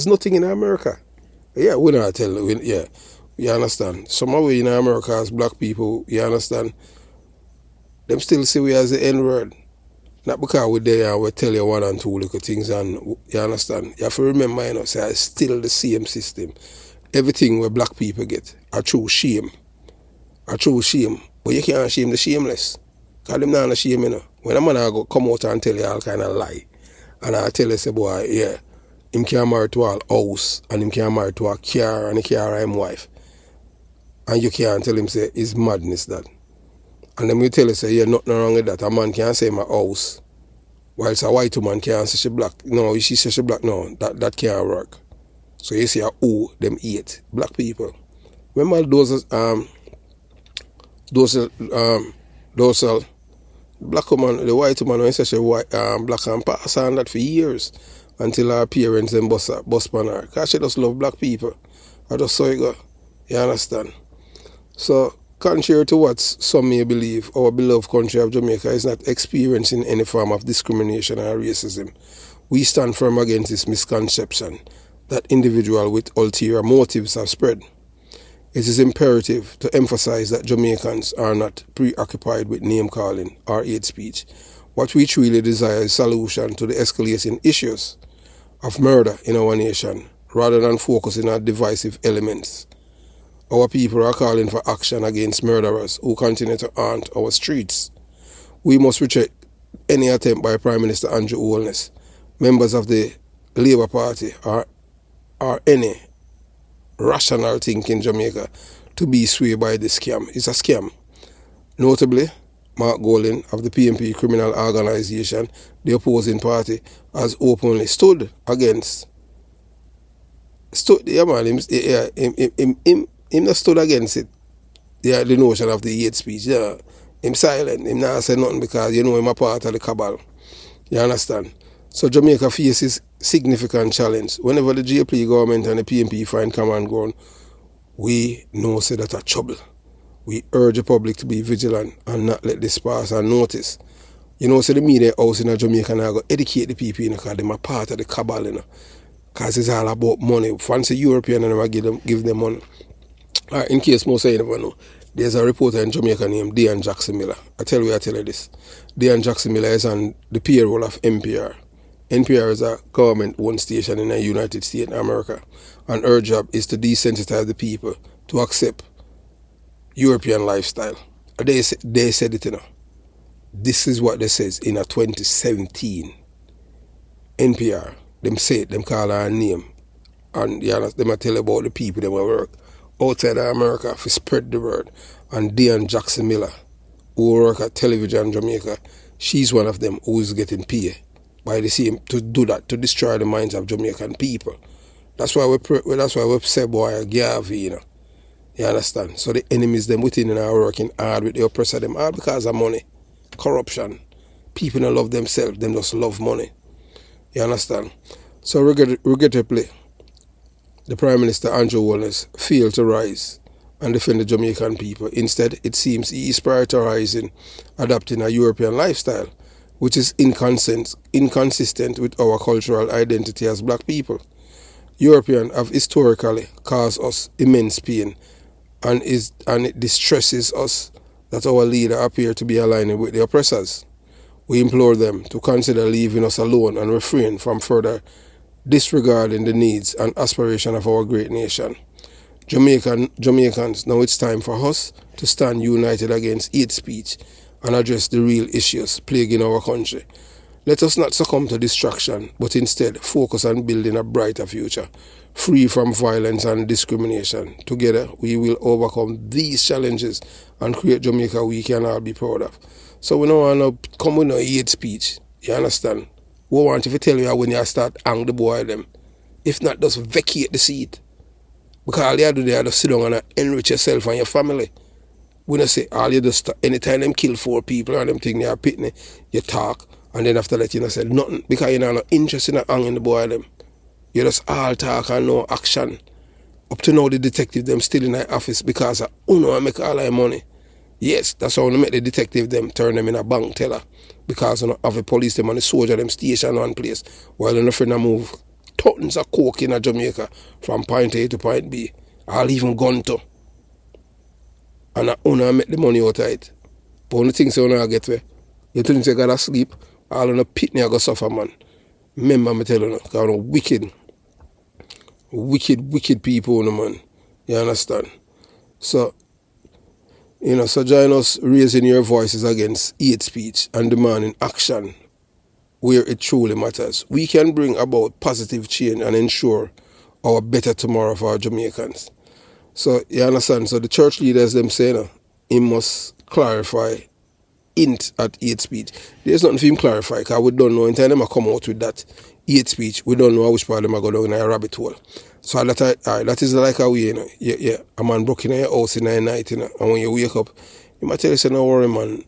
nothing in America. Yeah, we not tell you understand. Some of we in America as black people, you understand, them still see we as the N-word. Not because we're there and we tell you one and two little things and you understand. You have to remember, say it's still the same system. Everything where black people get are true shame. A true shame. But you can't shame the shameless. Because them not shame, When a man go come out and tell you all kind of lie, and I tell you, say, boy, him can't marry to a house, and him can't marry to a car, and he can't marry him wife. And you can't tell him, say, it's madness that. And then you tell you, say, nothing wrong with that. A man can't say my house, whilst a white woman can't say she black. No, she say she black, no, that can't work. So you see who them hate? Black people. Remember those black woman, the white woman, when she say white, black and pass on that for years until her parents then bust on her. Because she just love black people. I just saw it go. You understand? So, contrary to what some may believe, our beloved country of Jamaica is not experiencing any form of discrimination or racism. We stand firm against this misconception that individuals with ulterior motives have spread. It is imperative to emphasize that Jamaicans are not preoccupied with name-calling or hate speech. What we truly desire is solution to the escalating issues of murder in our nation, rather than focusing on divisive elements. Our people are calling for action against murderers who continue to haunt our streets. We must reject any attempt by Prime Minister Andrew Holness, members of the Labour Party, or any rational thinking Jamaica to be swayed by this scam. It's a scam. Notably, Mark Golding of the PMP criminal organisation, the opposing party, has openly stood against. Him not stood against it. The notion of the hate speech. Yeah, him silent. Him not say nothing because him a part of the cabal. You understand? So Jamaica faces significant challenge. Whenever the JP government and the PMP find common ground, we know say that a trouble. We urge the public to be vigilant and not let this pass unnoticed. So the media house in Jamaica now go educate the people, because they're a part of the cabal, because it's all about money. Fancy European and give them money. In case most of you never know, there's a reporter in Jamaica named Dean Jackson Miller. I tell you this. Dean Jackson Miller is on the payroll of NPR. NPR is a government-owned station in the United States of America, and her job is to desensitize the people to accept European lifestyle. They said it, This is what they says in a 2017. NPR, them say it, them call her name, and them tell about the people that work outside of America to spread the word. And Dean Jackson Miller, who work at Television Jamaica, she's one of them who is getting paid by the same to do that, to destroy the minds of Jamaican people. That's why we say, boy, Gavi, You understand? So the enemies them within are working hard with the oppressor them, all because of money, corruption. People don't love themselves, them just love money. You understand? So regrettably, the Prime Minister Andrew Holness failed to rise and defend the Jamaican people. Instead, it seems he is prioritizing adopting a European lifestyle, which is inconsistent with our cultural identity as black people. Europeans have historically caused us immense pain, and it distresses us that our leader appear to be aligning with the oppressors. We implore them to consider leaving us alone and refrain from further disregarding the needs and aspirations of our great nation. Jamaicans, now it's time for us to stand united against hate speech and address the real issues plaguing our country. Let us not succumb to distraction, but instead focus on building a brighter future, free from violence and discrimination. Together, we will overcome these challenges and create Jamaica we can all be proud of. So we don't want to come with no hate speech, you understand? We want to tell you when you start hang the boy them. If not, just vacate the seat. Because all you do there is sit down and enrich yourself and your family. We don't say all you just anytime them kill 4 people and them thing they are pitney, you talk, and then after that you don't say nothing because you're not interested in hanging the boy them. You just all talk and no action. Up to now the detective them still in the office because of uno make all their money. Yes, that's how we make the detective them turn them in a bank teller. Because you know, have the police them and the soldier them station one place while in a friend move tons of coke in Jamaica from point A to point B. I'll even gun to. And I make the money out of it. But only things you get where you think you gotta sleep, all in a pit near go suffer, man. Remember me telling you, because wicked people, man. You understand? So, so join us raising your voices against hate speech and demanding action where it truly matters. We can bring about positive change and ensure our better tomorrow for our Jamaicans. So, you understand? So the church leaders them say, he must clarify hint at hate speech. There's nothing for him clarify because we don't know. In time them come out with that hate speech, we don't know which part of them are going down in a rabbit hole. So that is like a way, a man broke in your house in the night, and when you wake up, he might tell you, say, no worry, man,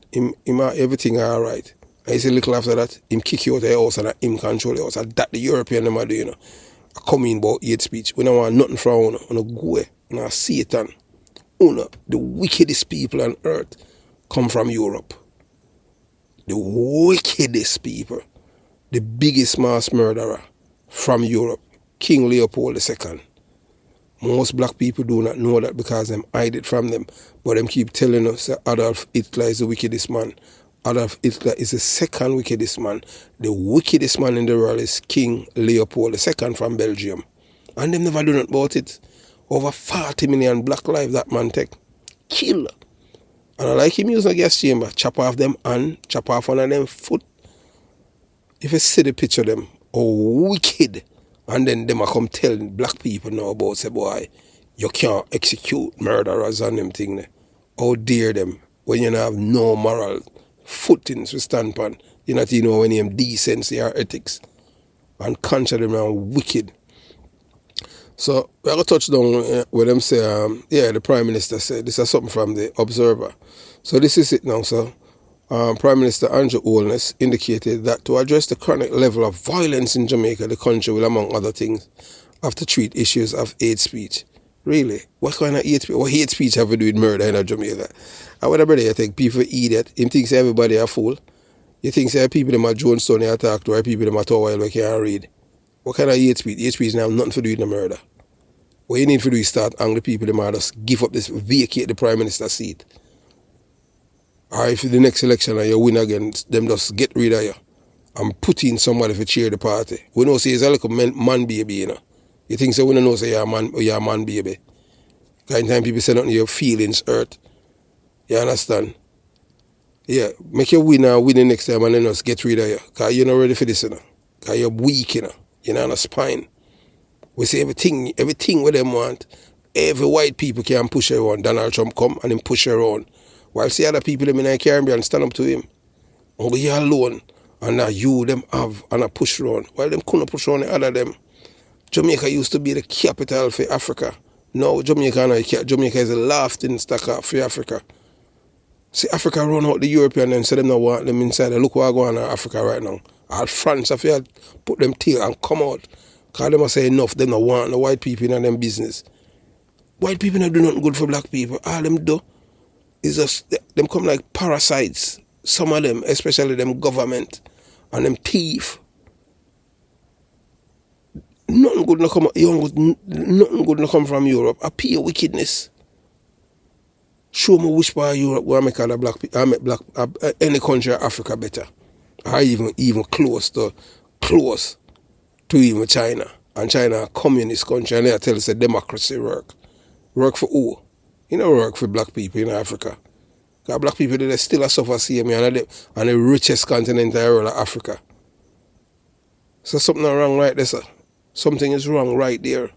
everything all right. And you see, little after that, him kick you out of your house and him control your house. And that the European them are doing, I come in about hate speech. We don't want nothing from you, go away, Satan. The wickedest people on earth come from Europe. The wickedest people, the biggest mass murderer from Europe, King Leopold II. Most black people do not know that because them hide it from them, but them keep telling us that Adolf Hitler is the wickedest man. Adolf Hitler is the second wickedest man. The wickedest man in the world is King Leopold II from Belgium. And them never do nothing about it. Over 40 million black lives that man take. Kill. And I like him using a gas chamber. Chop off them hand, chop off one of them foot. If you see the picture of them, oh wicked. And then them a come tell black people now about, say, boy, you can't execute murderers and them thing there. How dare them when you have no moral footings to stand upon. You not even know any decency or ethics. And conscious them are wicked. So we are going to touch down where them say, the Prime Minister said, this is something from the Observer. So this is it now, sir. Prime Minister Holness indicated that to address the chronic level of violence in Jamaica, the country will, among other things, have to treat issues of hate speech. Really? What kind of hate speech? What hate speech have to do with murder in Jamaica? I would brother, you think people idiot. Him thinks everybody a fool. You think say people them are Jonestown they attack to, or people them are Tower we can't read. What kind of hate speech? Hate speech have nothing to do with the murder. What you need to do is start angry people them are just give up this, vacate the Prime Minister seat. Or if the next election and you win again, them just get rid of you and put in somebody to cheer the party. We know say it's a little man baby, You think so we don't know say you're a man baby. Kind of time people say nothing your feelings hurt. You understand? Yeah, make you win the next time and then just get rid of you. Because you're not ready for this, Because you're weak, You're not on a spine. We say everything what them want. Every white people can push her on. Donald Trump come and him push her on. While see other people them in the Caribbean stand up to him. And we are alone. And now you them have and a push around. While them couldn't push on the other them. Jamaica used to be the capital for Africa. Now Jamaica is the laughing stock for Africa. See Africa run out the European and say them now want them inside. Look what going on in Africa right now. All France have to put them tail and come out. Because they must say enough, they don't want the white people in them business. White people don't do nothing good for black people. All them do is just, them come like parasites. Some of them, especially them government. and them thief. Nothing good no come nothing good no come from Europe. I pure wickedness. Show me which part of Europe where I make all the black people, I make black any country of Africa better. Or even close to even China. And China a communist country and they tell us that democracy work. Work for who? You know work for black people in Africa. Because black people they still suffer same and the richest continent in the world of Africa. So something wrong right there, sir. Something is wrong right there.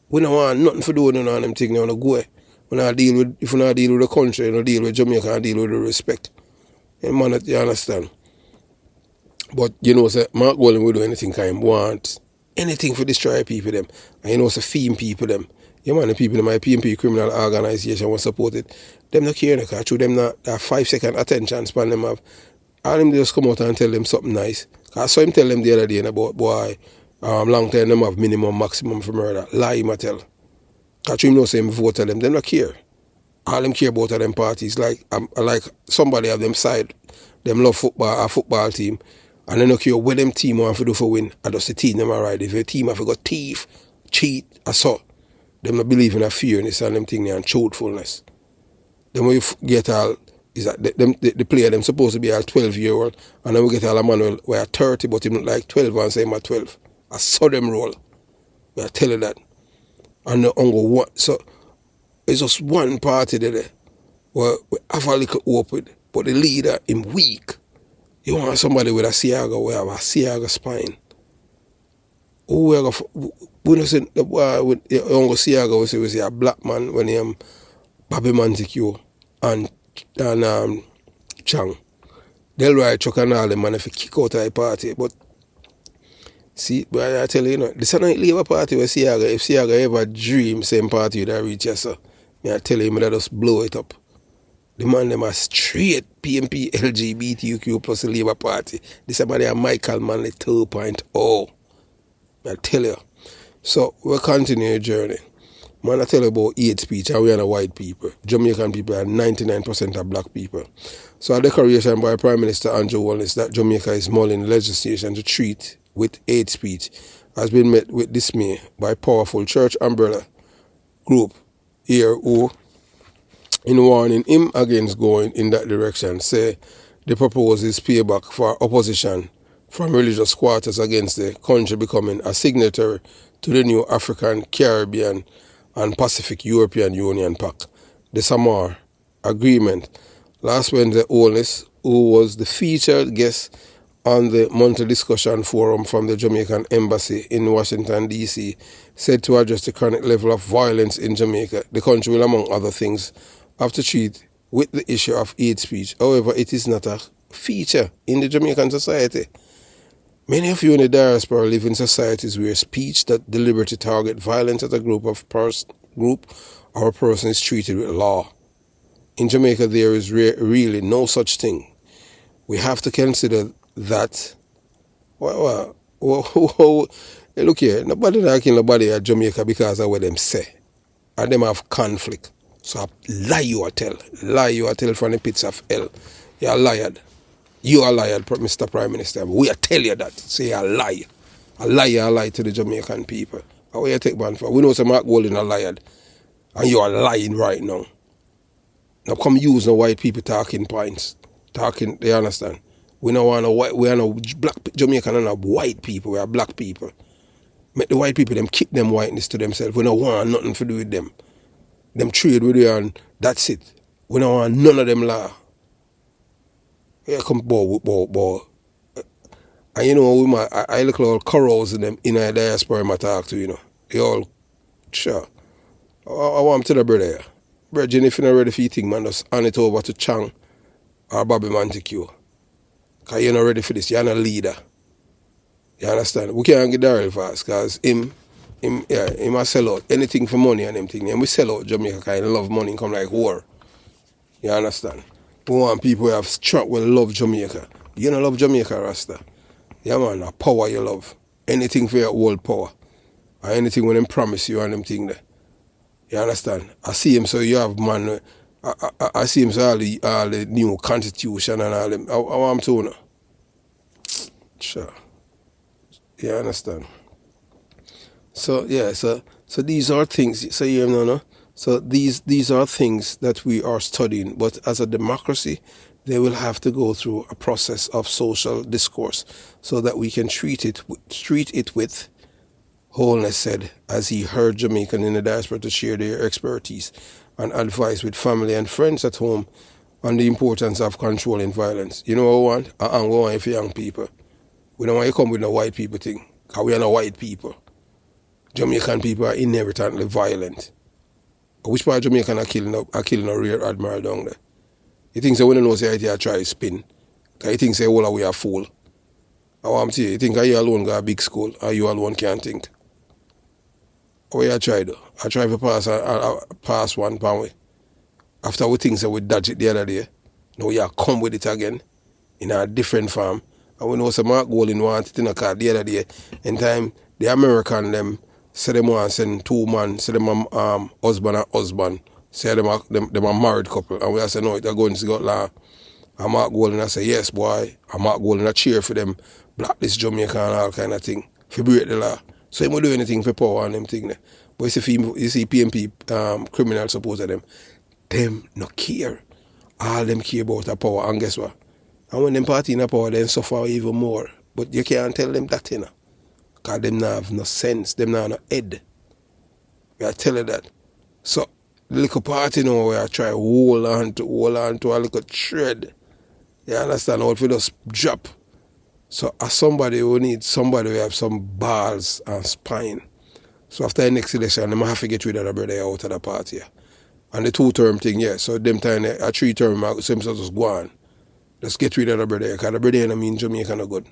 We don't want nothing for doing none of them things, we want to go. If we not deal with the country, you know, deal with Jamaica and deal with the respect. You understand? But you know, say Mark Golden will do anything kind want. Anything for destroy people them. And you know, say theme people them. You man, the people in my PMP criminal organization will support it. Them not care because through them not that 5-second attention span them have. All them just come out and tell them something nice. Cause I saw him tell them the other day about boy, long time them have minimum maximum for murder. Lie him a tell. Cause him know say him vote them not care. All them care about them parties like somebody have them side. Them love football, a football team. And they don't care what them team want to do for win. I just the team them alright. If a team have got thief, cheat, assault, them not believe in a fearness and them thing and truthfulness. Then when you get all is that the player them supposed to be a 12-year-old and then we get all a man who are 30 but him like 12 and say him at 12. I saw them roll. We are telling that. And the uncle what so it's just one party there where we have a little hope with, but the leader him weak. You want somebody with a Siaga, we have a Siaga spine. We don't say the boy with Uncle Siaga, we say a black man when he Bobby Montague and Chang. They'll ride truck and all them man if you kick out of the party. But see, but I tell you, this is not Labour Party with Siaga. If Siaga ever dream same party that reach us, I tell him that just blow it up. The man them are straight PMP LGBTQ plus the Labour Party. This is a Michael Manley 2.0. I tell you. So we'll continue the journey. Man, I tell you about hate speech and we are the white people. Jamaican people are 99% of black people. So a declaration by Prime Minister Andrew Holness that Jamaica is mulling legislation to treat with hate speech has been met with dismay by powerful church umbrella group here who, in warning him against going in that direction, say the proposal is payback for opposition from religious quarters against the country becoming a signatory to the new African, Caribbean and Pacific European Union Pact, the Samar Agreement. Last Wednesday, Holness, who was the featured guest on the monthly discussion forum from the Jamaican Embassy in Washington, D.C., said to address the current level of violence in Jamaica, the country will, among other things, have to treat with the issue of hate speech. However, it is not a feature in the Jamaican society. Many of you in the diaspora live in societies where speech that deliberately target violence at a group or a person is treated with law. In Jamaica, there is really no such thing. We have to consider that. Hey, look here, nobody knocking nobody at Jamaica because of what them say. And them have conflict. So lie you tell from the pits of hell. You're a liar. You are a liar, Mr. Prime Minister. We tell you that. Say a lie. A lie to the Jamaican people. How you take man for? We know some Mark Golden a liar. And you are lying right now. Now come use no white people talking points. They understand. We don't want no white, we are no black Jamaican and no white people, we are black people. Make the white people them keep them whiteness to themselves. We don't want nothing to do with them. Them trade with you and that's it. We don't want none of them law. Here come boy. And you know, I look all corals in them in a diaspora I talk to, you know. They all sure. I want to the brother here. Brethren, if you're not ready for your thing, man, just hand it over to Chang or Bobby Montague. Because you're not ready for this. You're not a leader. You understand? We can't get there real fast because him a sell out anything for money and them things. And we sell out Jamaica because he love money and come like war. You understand? We want people who have strength will love Jamaica. You don't love Jamaica, Rasta. Yeah, man, a power you love. Anything for your old power. Or anything when them promise you and them thing there. You understand? I see him so you have man. I see him so all the new constitution and all them. I want to know. Sure. You understand? So yeah, so these are things. So you know, so these are things that we are studying. But as a democracy, they will have to go through a process of social discourse so that we can treat it with Holness said, as he heard Jamaican in the diaspora to share their expertise and advice with family and friends at home on the importance of controlling violence. You know what we want? We want it for young people. We don't want you to come with no white people thing, because we are not white people. Jamaican people are inherently violent. Which part of Jamaican are killing a rear admiral down there? You think so when you know say I try to spin? Because you think say all we are fool. I want to say, you think you alone got a big school or you alone can't think? What you try though? I try to pass one pound way. After we think so we dodge it the other day. Now you come with it again in a different form. And we know some Mark Golding wanted it in a car the other day. In time the American them say them want to send two men, say them husband and husband, say them a married couple. And we say no, they're going to go law. And Mark Golding I say yes boy. And Mark Golding a cheer for them blacklist Jamaica and all kind of thing. For break the law. So he will do anything for power and them thing there. But you see PMP criminal suppose of them no care. All them care about the power, and guess what? And when them party in the power, they suffer even more. But you can't tell them that, you know. Because them not have no sense, them not have no head. I tell you that. So the little party now where I try hold on to a little thread. You understand? How if you just drop. So as somebody who needs somebody who have some balls and spine. So after the next election, they might have to get rid of the brother out of the party. And the 2-term thing, yeah. So them time a 3-term, same sort just go on. Just get rid of the brother. Because the brother don't mean Jamaica no good.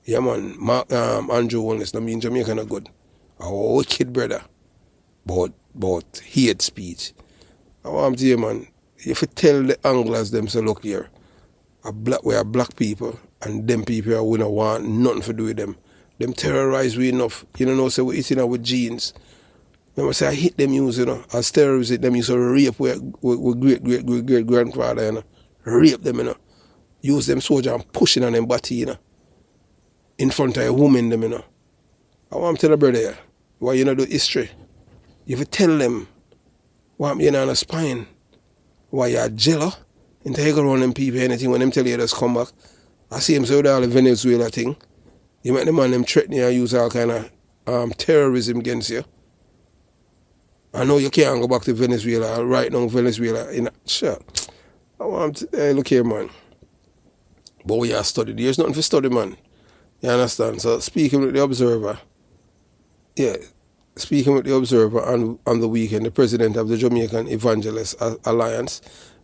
Yeah man, Andrew Holness don't mean Jamaica no good. A wicked brother. But hate speech. I want to tell you man, if you tell the Anglers them say look here, we are black people and them people we don't want nothing to do with them. Them terrorize we enough. You know, so we eating with jeans. Remember say I hit them use, you know, as terrorists them used to rape with great grandfather, you know. Rape them, you know. Use them soldier and pushing on them body, you know. In front of a woman them, you know. I want to tell the brother here, why you know do history. If you tell them what you know on the spine, why you're jello, and you go around them people anything when them tell you just come back. I see him say with all the Venezuela thing. You make the man them threaten you and use all kind of terrorism against you. I know you can't go back to Venezuela right now. Venezuela, sure. I want to, hey, look here, man. But we are studied. There's nothing for study, man. You understand? So speaking with the Observer, on the weekend, the president of the Jamaican Evangelist Alliance,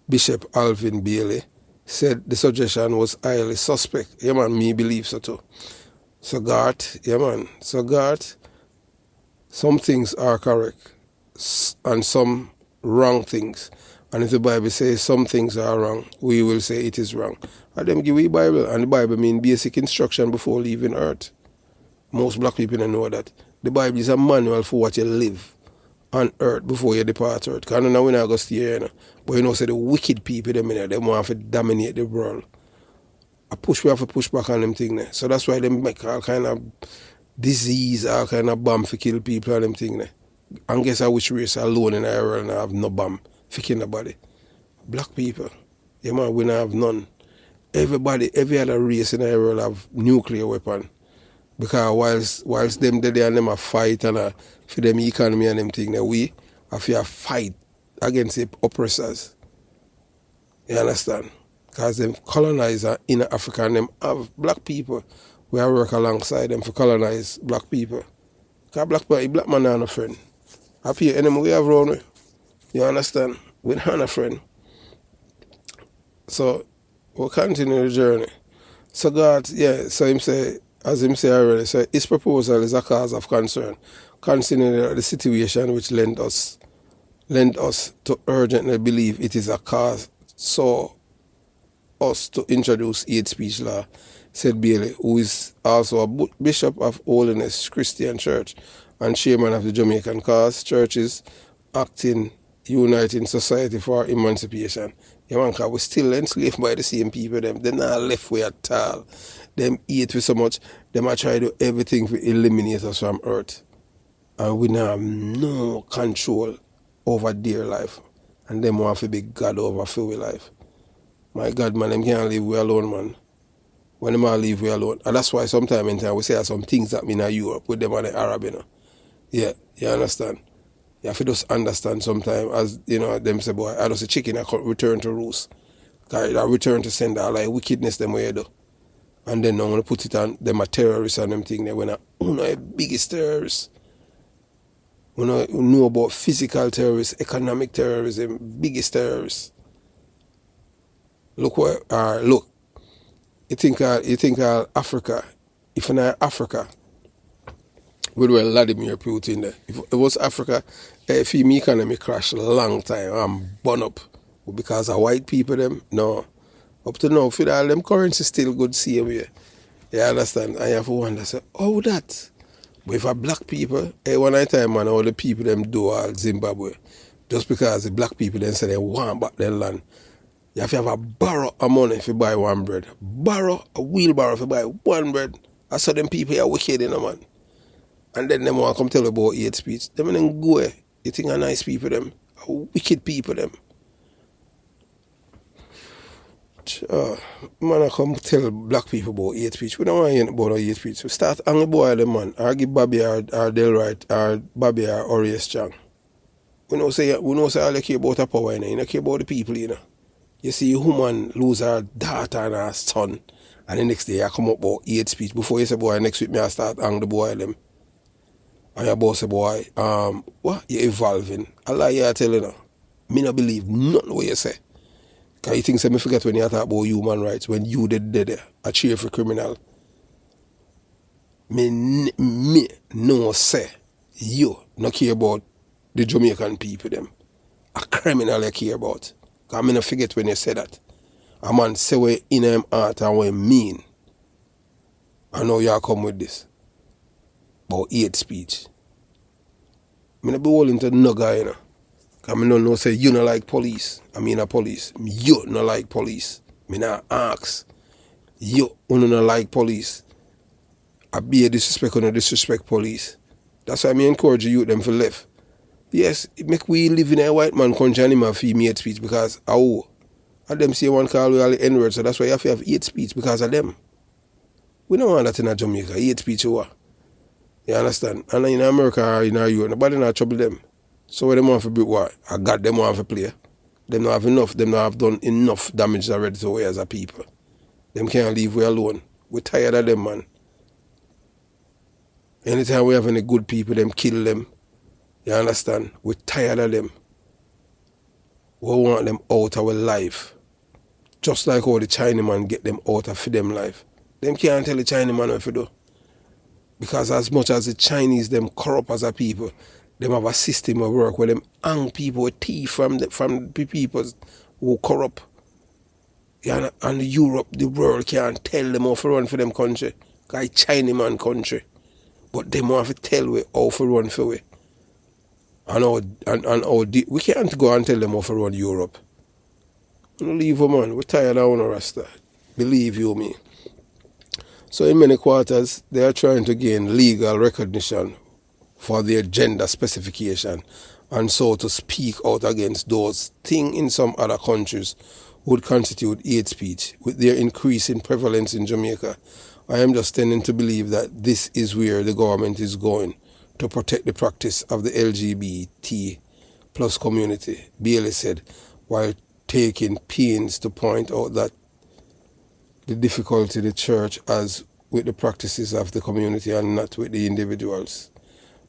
Bishop Alvin Bailey, said the suggestion was highly suspect. Yeah, man, me believe so too. So, Gart, yeah, man. So, Gart, some things are correct and some wrong things. And if the Bible says some things are wrong, we will say it is wrong. And them give we Bible, and the Bible means basic instruction before leaving earth. Most black people don't know that. The Bible is a manual for what you live on earth before you depart earth. Because I know we're not going to stay here, you know. But you know, say the wicked people, them want to dominate the world. We have to push back on them things there. So that's why they make all kind of disease, all kind of bomb for kill people and them things there. And guess how which race alone in the world and have no bomb for kill nobody? Black people. Yeah man, we don't have none. Every other race in the world have nuclear weapon. Because whilst them there and them a fight and for them economy and them thing there, we have to fight against the oppressors. You understand? Because them colonizer in Africa and them have black people. We have work alongside them to colonize black people. Because black man are no friend. Up here, enemy we have around. You understand? We don't have a friend. So we'll continue the journey. So God, so him say, as him say already, so his proposal is a cause of concern, considering the situation which lend us to urgently believe it is a cause so us to introduce hate speech law, said Bailey, who is also a bishop of Holness Christian Church and chairman of the Jamaican Cause Churches Acting uniting society for emancipation. Yeah, man, because we still enslaved by the same people. They're not left way at all. Them eat with so much. Them are try to do everything to eliminate us from earth. And we now have no control over their life. And them want to be God over for our life. My God, man, them can't leave we alone, man. When them all leave we alone. And that's why sometimes in time we say some things that mean in Europe with them and the Arab, you know. Yeah, you understand? You have to just understand sometimes, as you know, them say, boy, I just a chicken, I can't return to roost. I return to sender, like wickedness them way do. And then I'm going to put it on, them are terrorists and them thing, they when the biggest terrorists. We know about physical terrorists, economic terrorism, biggest terrorists. Look where, look, you think Africa, if in Africa, with where Vladimir Putin there. If it was Africa, if the economy crashed a long time and burn up because of white people them, no. Up to now, for all them currency still good same way. You understand? And you have to wonder, say, oh that. But if a black people, one at a time, man, all the people them do all Zimbabwe, just because the black people then say they want back their land. You have to have a barrel of money if you buy one bread. Barrel, a wheelbarrow if you buy one bread. I saw them people are wicked, you know, man. And then them want to come tell you about hate speech. Them then go, you think are nice people, them. Wicked people, them. Man, I come tell black people about hate speech. We don't want to hear about hate speech. We start angry boy them, man. Or give Bobby or Delright or Bobby or Orius Strong. We know say all you care about a power, you know. You don't care about the people, you know. You see a woman lose her daughter and her son, and the next day I come up about hate speech. Before you say, boy, next week me I start angry boy them. And your boss say, boy, what? You're evolving. I lie you tell you now. Me not believe nothing what you say. Because you think say me forget when you talk about human rights, when you did there, a cheerful criminal. Me no say you not care about the Jamaican people them. A criminal you care about. Because me not forget when you say that. A man say what in him heart and what mean. I know you come with this. About hate speech. I not be willing to no guy, you know. Because I don't know say you not like police. I mean a police. You not like police. I not ask. You not like police. I be a disrespect or no disrespect police. That's why I encourage you them for left. Yes, it make we live in a white man country and him have hate speech because and them say one call we all the N-word, so that's why you have to have hate speech because of them. We don't want that in a Jamaica. Hate speech over. You understand? And in America or in Europe, nobody not trouble them. So what them want to be what? I got them want to play. Them not have enough. Them not have done enough damage already to we as a people. Them can't leave we alone. We're tired of them, man. Anytime we have any good people, them kill them. You understand? We're tired of them. We want them out of our life. Just like how the Chinaman get them out of them life. Them can't tell the Chinaman what to do. Because as much as the Chinese, them corrupt as a people, them have a system of work where them hang people with teeth from the people who corrupt. Yeah, and Europe, the world can't tell them how to run for them country. Because it's Chinaman country. But them have to tell we how to run for we. We can't go and tell them how to run Europe. Leave them, man. We're tired of our Rasta. Believe you me. So in many quarters, they are trying to gain legal recognition for their gender specification and so to speak out against those things in some other countries would constitute hate speech. With their increasing prevalence in Jamaica, I am just tending to believe that this is where the government is going to protect the practice of the LGBT plus community, Bailey said, while taking pains to point out that the difficulty the church has with the practices of the community and not with the individuals.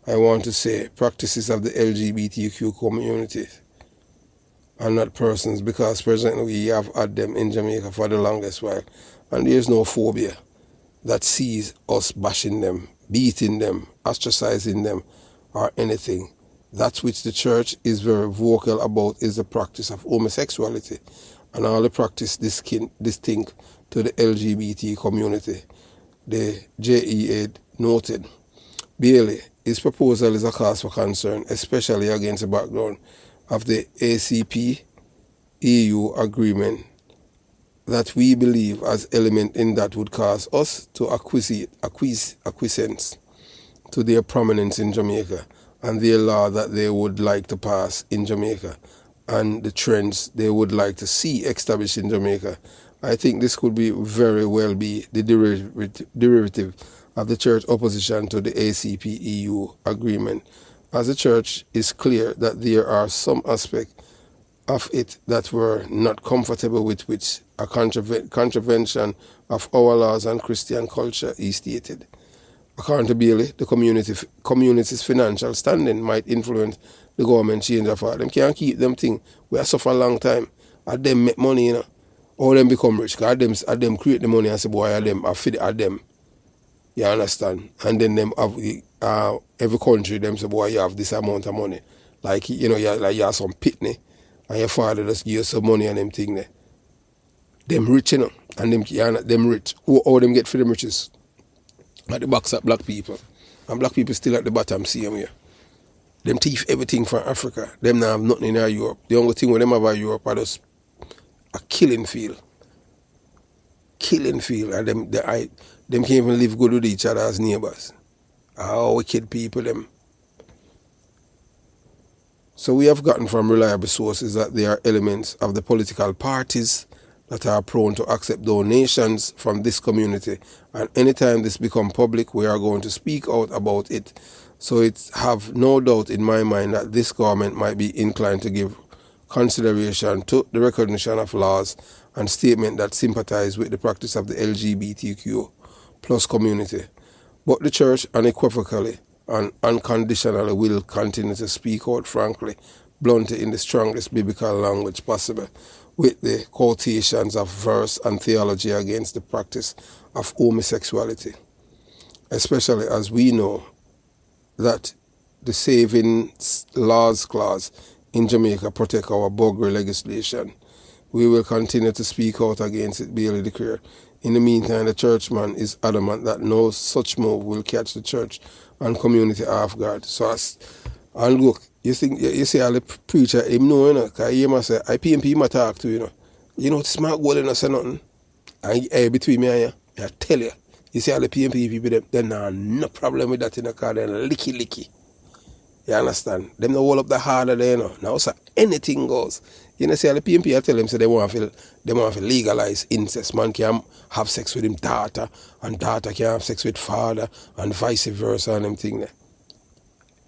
I want to say practices of the LGBTQ community and not persons, because presently we have had them in Jamaica for the longest while, and there is no phobia that sees us bashing them, beating them, ostracizing them, or anything. That which the church is very vocal about is the practice of homosexuality and all the practice distinct to the LGBT community. The JEA noted. Bailey, his proposal is a cause for concern, especially against the background of the ACP EU agreement that we believe as element in that would cause us to acquiescence to their prominence in Jamaica and their law that they would like to pass in Jamaica and the trends they would like to see established in Jamaica. I think this could be very well be the derivative of the church opposition to the ACP EU agreement, as the church is clear that there are some aspects of it that we're not comfortable with, which a contravention of our laws and Christian culture is stated. According to Bailey, the community's financial standing might influence the government change of heart. Them can't keep them thing. We have suffered a long time. At them make money, you know. All them become rich. Cause at them create the money and say, boy, at them, I feed it at them. You understand? And then them have every country, them say, boy, you have this amount of money. Like, you know, you have some pitney. And your father just give you some money and them thing there. Them rich, you know. And them rich. How them get for them riches? At the backs of black people. And black people still at the bottom, see them here. Them thief everything from Africa. Them now have nothing in Europe. The only thing when them have in Europe are just a killing field. Killing field. And them can't even live good with each other as neighbors. How wicked people them. So we have gotten from reliable sources that there are elements of the political parties that are prone to accept donations from this community, and anytime this becomes public, we are going to speak out about it. So it's have no doubt in my mind that this government might be inclined to give consideration to the recognition of laws and statements that sympathize with the practice of the LGBTQ plus community. But the church unequivocally and unconditionally will continue to speak out frankly, bluntly in the strongest biblical language possible, with the quotations of verse and theology against the practice of homosexuality, especially as we know that the Saving Laws Clause in Jamaica protect our buggery legislation. We will continue to speak out against it, Bailey declared. In the meantime, the churchman is adamant that no such move will catch the church and community off guard. So and look, you see all the preacher, him know, you know, because he must say, I PMP him talk to, you know. You know, this man go and say nothing. And between me and you, I tell you, you see all the PMP people, them nah no problem with that, you know, because they're licky. You understand? Them no hold up the harder there, you know. Now, so anything goes. You know, see all the PMP, I tell them, so they want to legalize incest. Man can have sex with him daughter, and daughter can have sex with father, and vice versa, and them thing there.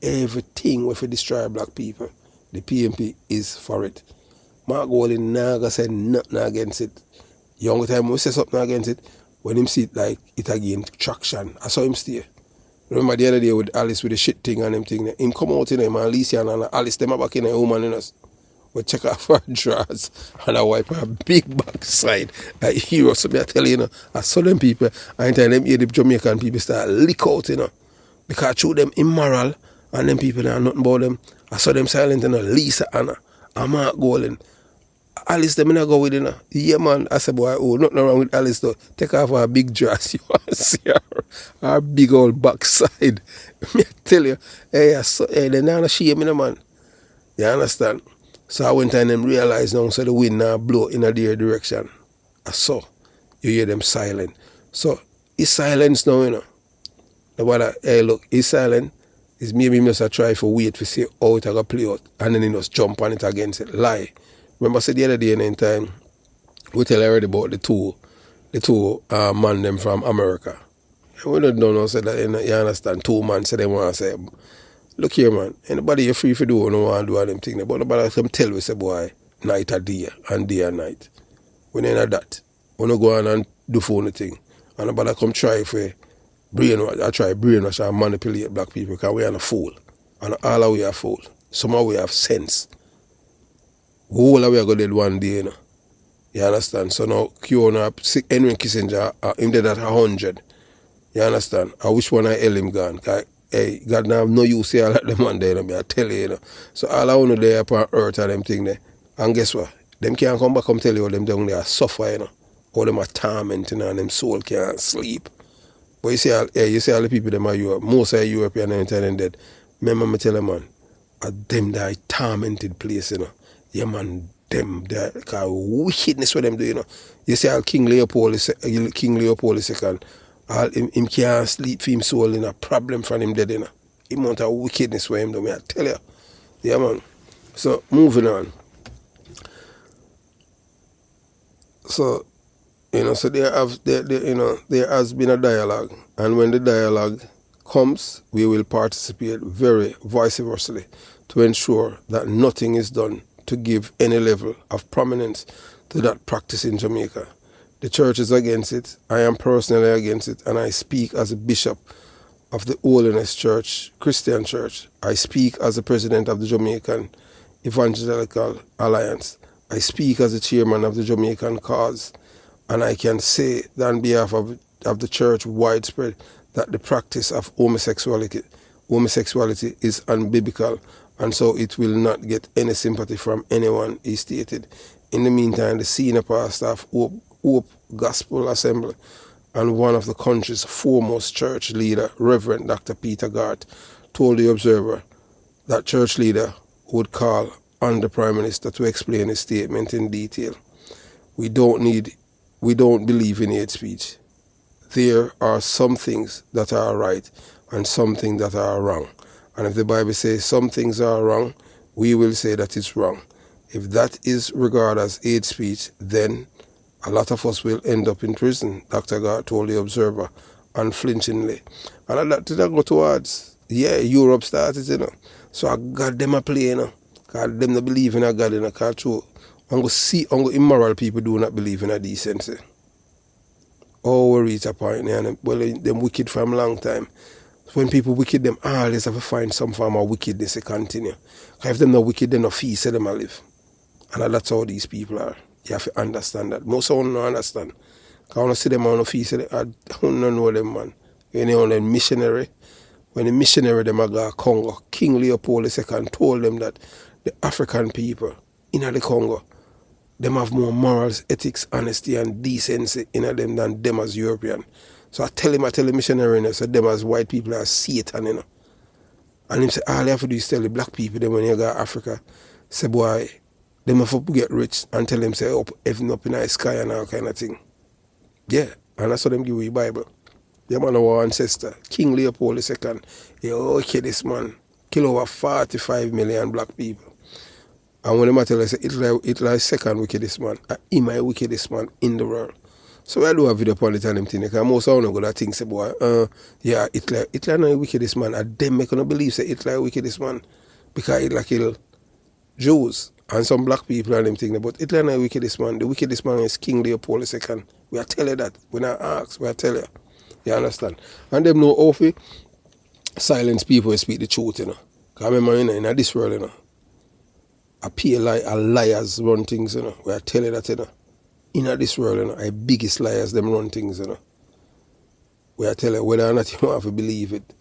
Everything with destroy black people, the PMP is for it. Mark Golding never said nothing against it. Young time we say something against it, when him see it like it again traction, I saw him stay. Remember the other day with Alice with the shit thing and them thing there. Him come out in him and Alicia and Alice them are back in a woman in us. We check off her drawers and I wipe her big backside. Like hero, so I tell you, you know, I saw them people, and them hear the Jamaican people start lick out, you know. Because through them immoral. And them people that are nothing about them. I saw them silent, you know, Lisa, Anna, and Mark Golden. Alice, them I go with, you know. Yeah, man. I said, boy, oh, nothing wrong with Alice, though. Take off her big dress. You want to see her big old backside. Me tell you, hey, they're not ashamed, you know, man. You understand? So I went and them realized now, so the wind now blow in a their direction. I saw. You hear them silent. So, it's silence now, you know. Nobody, hey, look, it's silent. It's maybe he must have tried for wait to see how it will play out, and then he must jump on it against it. Lie. Remember I said the other day in time, we tell already about the two man them from America. And we don't know, said that, you understand, 2 months, so they want to say, look here, man, anybody you're free for do, no want to do all them things, but nobody come tell we say, boy, night or day, and day or night. We don't know that. We don't go on and do phone thing. And nobody come try for brainwash and manipulate black people, because we are a fool. And all of we are fool. Somehow we have sense. All of we are going to dead one day, you know. You understand? So now, Henry Kissinger, him dead at 100. You understand? I wish one I held him gone. Because, hey, God now have no use here like them one day, you know, I tell you, you know. So all I want to do upon earth and them thing there. And guess what? Them can't come back and tell you how them down there suffer, you know. How them are tormenting, you know, and them soul can't sleep. But you see all the people them are Europe, most of European and dead. Remember me tell them, man, them that tormented place, you know. Yeah, man, them that wickedness what them do, you know. You see how King Leopold II, all him can't sleep for him soul in a problem from him dead, you know. The amount of wickedness where him do, me I tell you. Yeah, man. So moving on. So, you know, so there has been a dialogue, and when the dialogue comes, we will participate very vociferously to ensure that nothing is done to give any level of prominence to that practice in Jamaica. The church is against it. I am personally against it, and I speak as a bishop of the Holness Church, Christian Church. I speak as the president of the Jamaican Evangelical Alliance. I speak as the chairman of the Jamaican Cause, and I can say that on behalf of the church widespread that the practice of homosexuality is unbiblical, and so it will not get any sympathy from anyone, he stated. In the meantime, the senior pastor of Hope Gospel Assembly and one of the country's foremost church leader, Reverend Dr. Peter Gart, told the Observer that church leader would call on the Prime Minister to explain his statement in detail. We don't believe in hate speech. There are some things that are right and some things that are wrong. And if the Bible says some things are wrong, we will say that it's wrong. If that is regarded as hate speech, then a lot of us will end up in prison, Dr. Gart told the Observer unflinchingly. And that did I go towards, Europe started, you know. So I got them a play, you know. Because them not believe in a God, you know. Because true, immoral people do not believe in a decency. Oh, we reach a point, and well, them wicked from a long time. When people wicked, them always have to find some form of wickedness to continue. Because if them not wicked, they no fee, say them a live. And that's how these people are. You have to understand that. Most of them don't understand. Because when I see them on the fee, say I don't know them, man. When they on them missionary, when the missionary them go to Congo, King Leopold II told them that the African people in the Congo, them have more morals, ethics, honesty, and decency in them than them as European. So I tell the missionary, you know, so them as white people are Satan, you know. And him say, all you have to do is tell the black people them when you go to Africa, say, boy, them have to get rich, and tell them, say, up, heaven up in the sky and all kind of thing. Yeah, and that's how them give you the Bible. The man of our ancestor, King Leopold II, okay, this man, kill over 45 million black people. And when the matter say Hitler is second wickedest man, he my wickedest man in the world. So I do have video upon it and them thing, because most of them go that thing say, boy, Hitler not the wickedest man, and them make no believe say Hitler the wickedest man, because Hitler kill Jews and some black people and them thing, but Hitler not the wickedest man. The wickedest man is King Leopold II. We are tell you that. We not ask, we are tell you. You understand? And them know how to silence people who speak the truth, you know. Because remember, you know, in this world, you know, liars run things, you know. We are telling that, you know. In this world, you know, the biggest liars, them run things, you know. We are telling whether or not you have to believe it.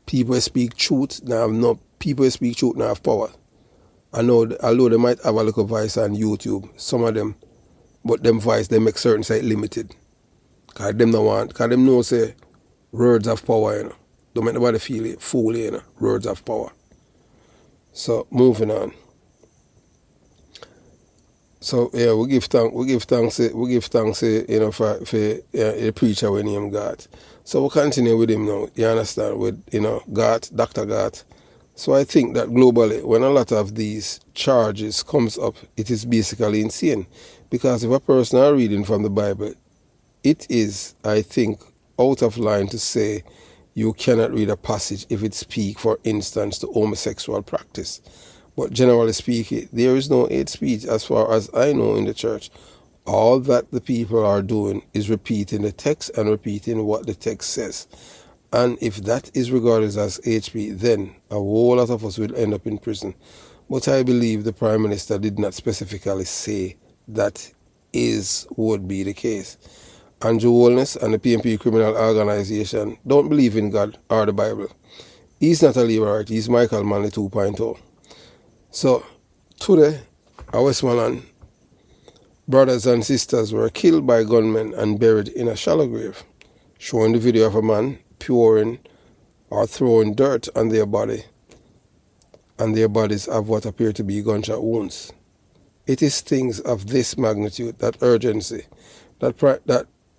People who speak truth now have power. I know, although they might have a little voice on YouTube, some of them, but them voice, they make certain side limited. Because them know, say, words of power, you know. Don't make nobody feel it, fool, you know, words of power. So, moving on. So yeah, we give thanks, you know, for the preacher we name God. So we continue with him now. You understand, with, you know, Dr. Gart. So I think that globally, when a lot of these charges comes up, it is basically insane, because if a person are reading from the Bible, it is, I think, out of line to say you cannot read a passage if it speaks, for instance, to homosexual practice. But generally speaking, there is no hate speech as far as I know in the church. All that the people are doing is repeating the text and repeating what the text says. And if that is regarded as hate speech, then a whole lot of us will end up in prison. But I believe the Prime Minister did not specifically say that would be the case. Andrew Holness and the PNP criminal organization don't believe in God or the Bible. He's not a liberal, he's Michael Manley 2.0. So, today, our Westmoreland brothers and sisters were killed by gunmen and buried in a shallow grave, showing the video of a man pouring or throwing dirt on their body. and their bodies have what appear to be gunshot wounds. It is things of this magnitude, that urgency, that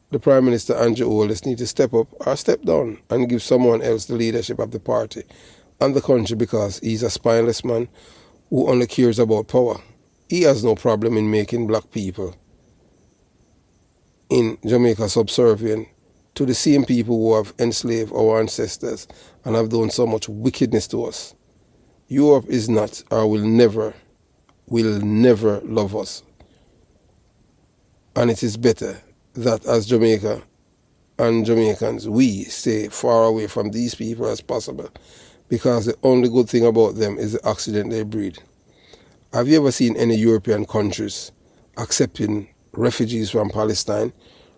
the Prime Minister Andrew Holness needs to step up or step down and give someone else the leadership of the party and the country, because he's a spineless man who only cares about power. He has no problem in making black people in Jamaica subservient to the same people who have enslaved our ancestors and have done so much wickedness to us. Europe is not, or will never love us. And it is better that as Jamaica and Jamaicans, we stay far away from these people as possible, because the only good thing about them is the oxygen they breathe. Have you ever seen any European countries accepting refugees from Palestine?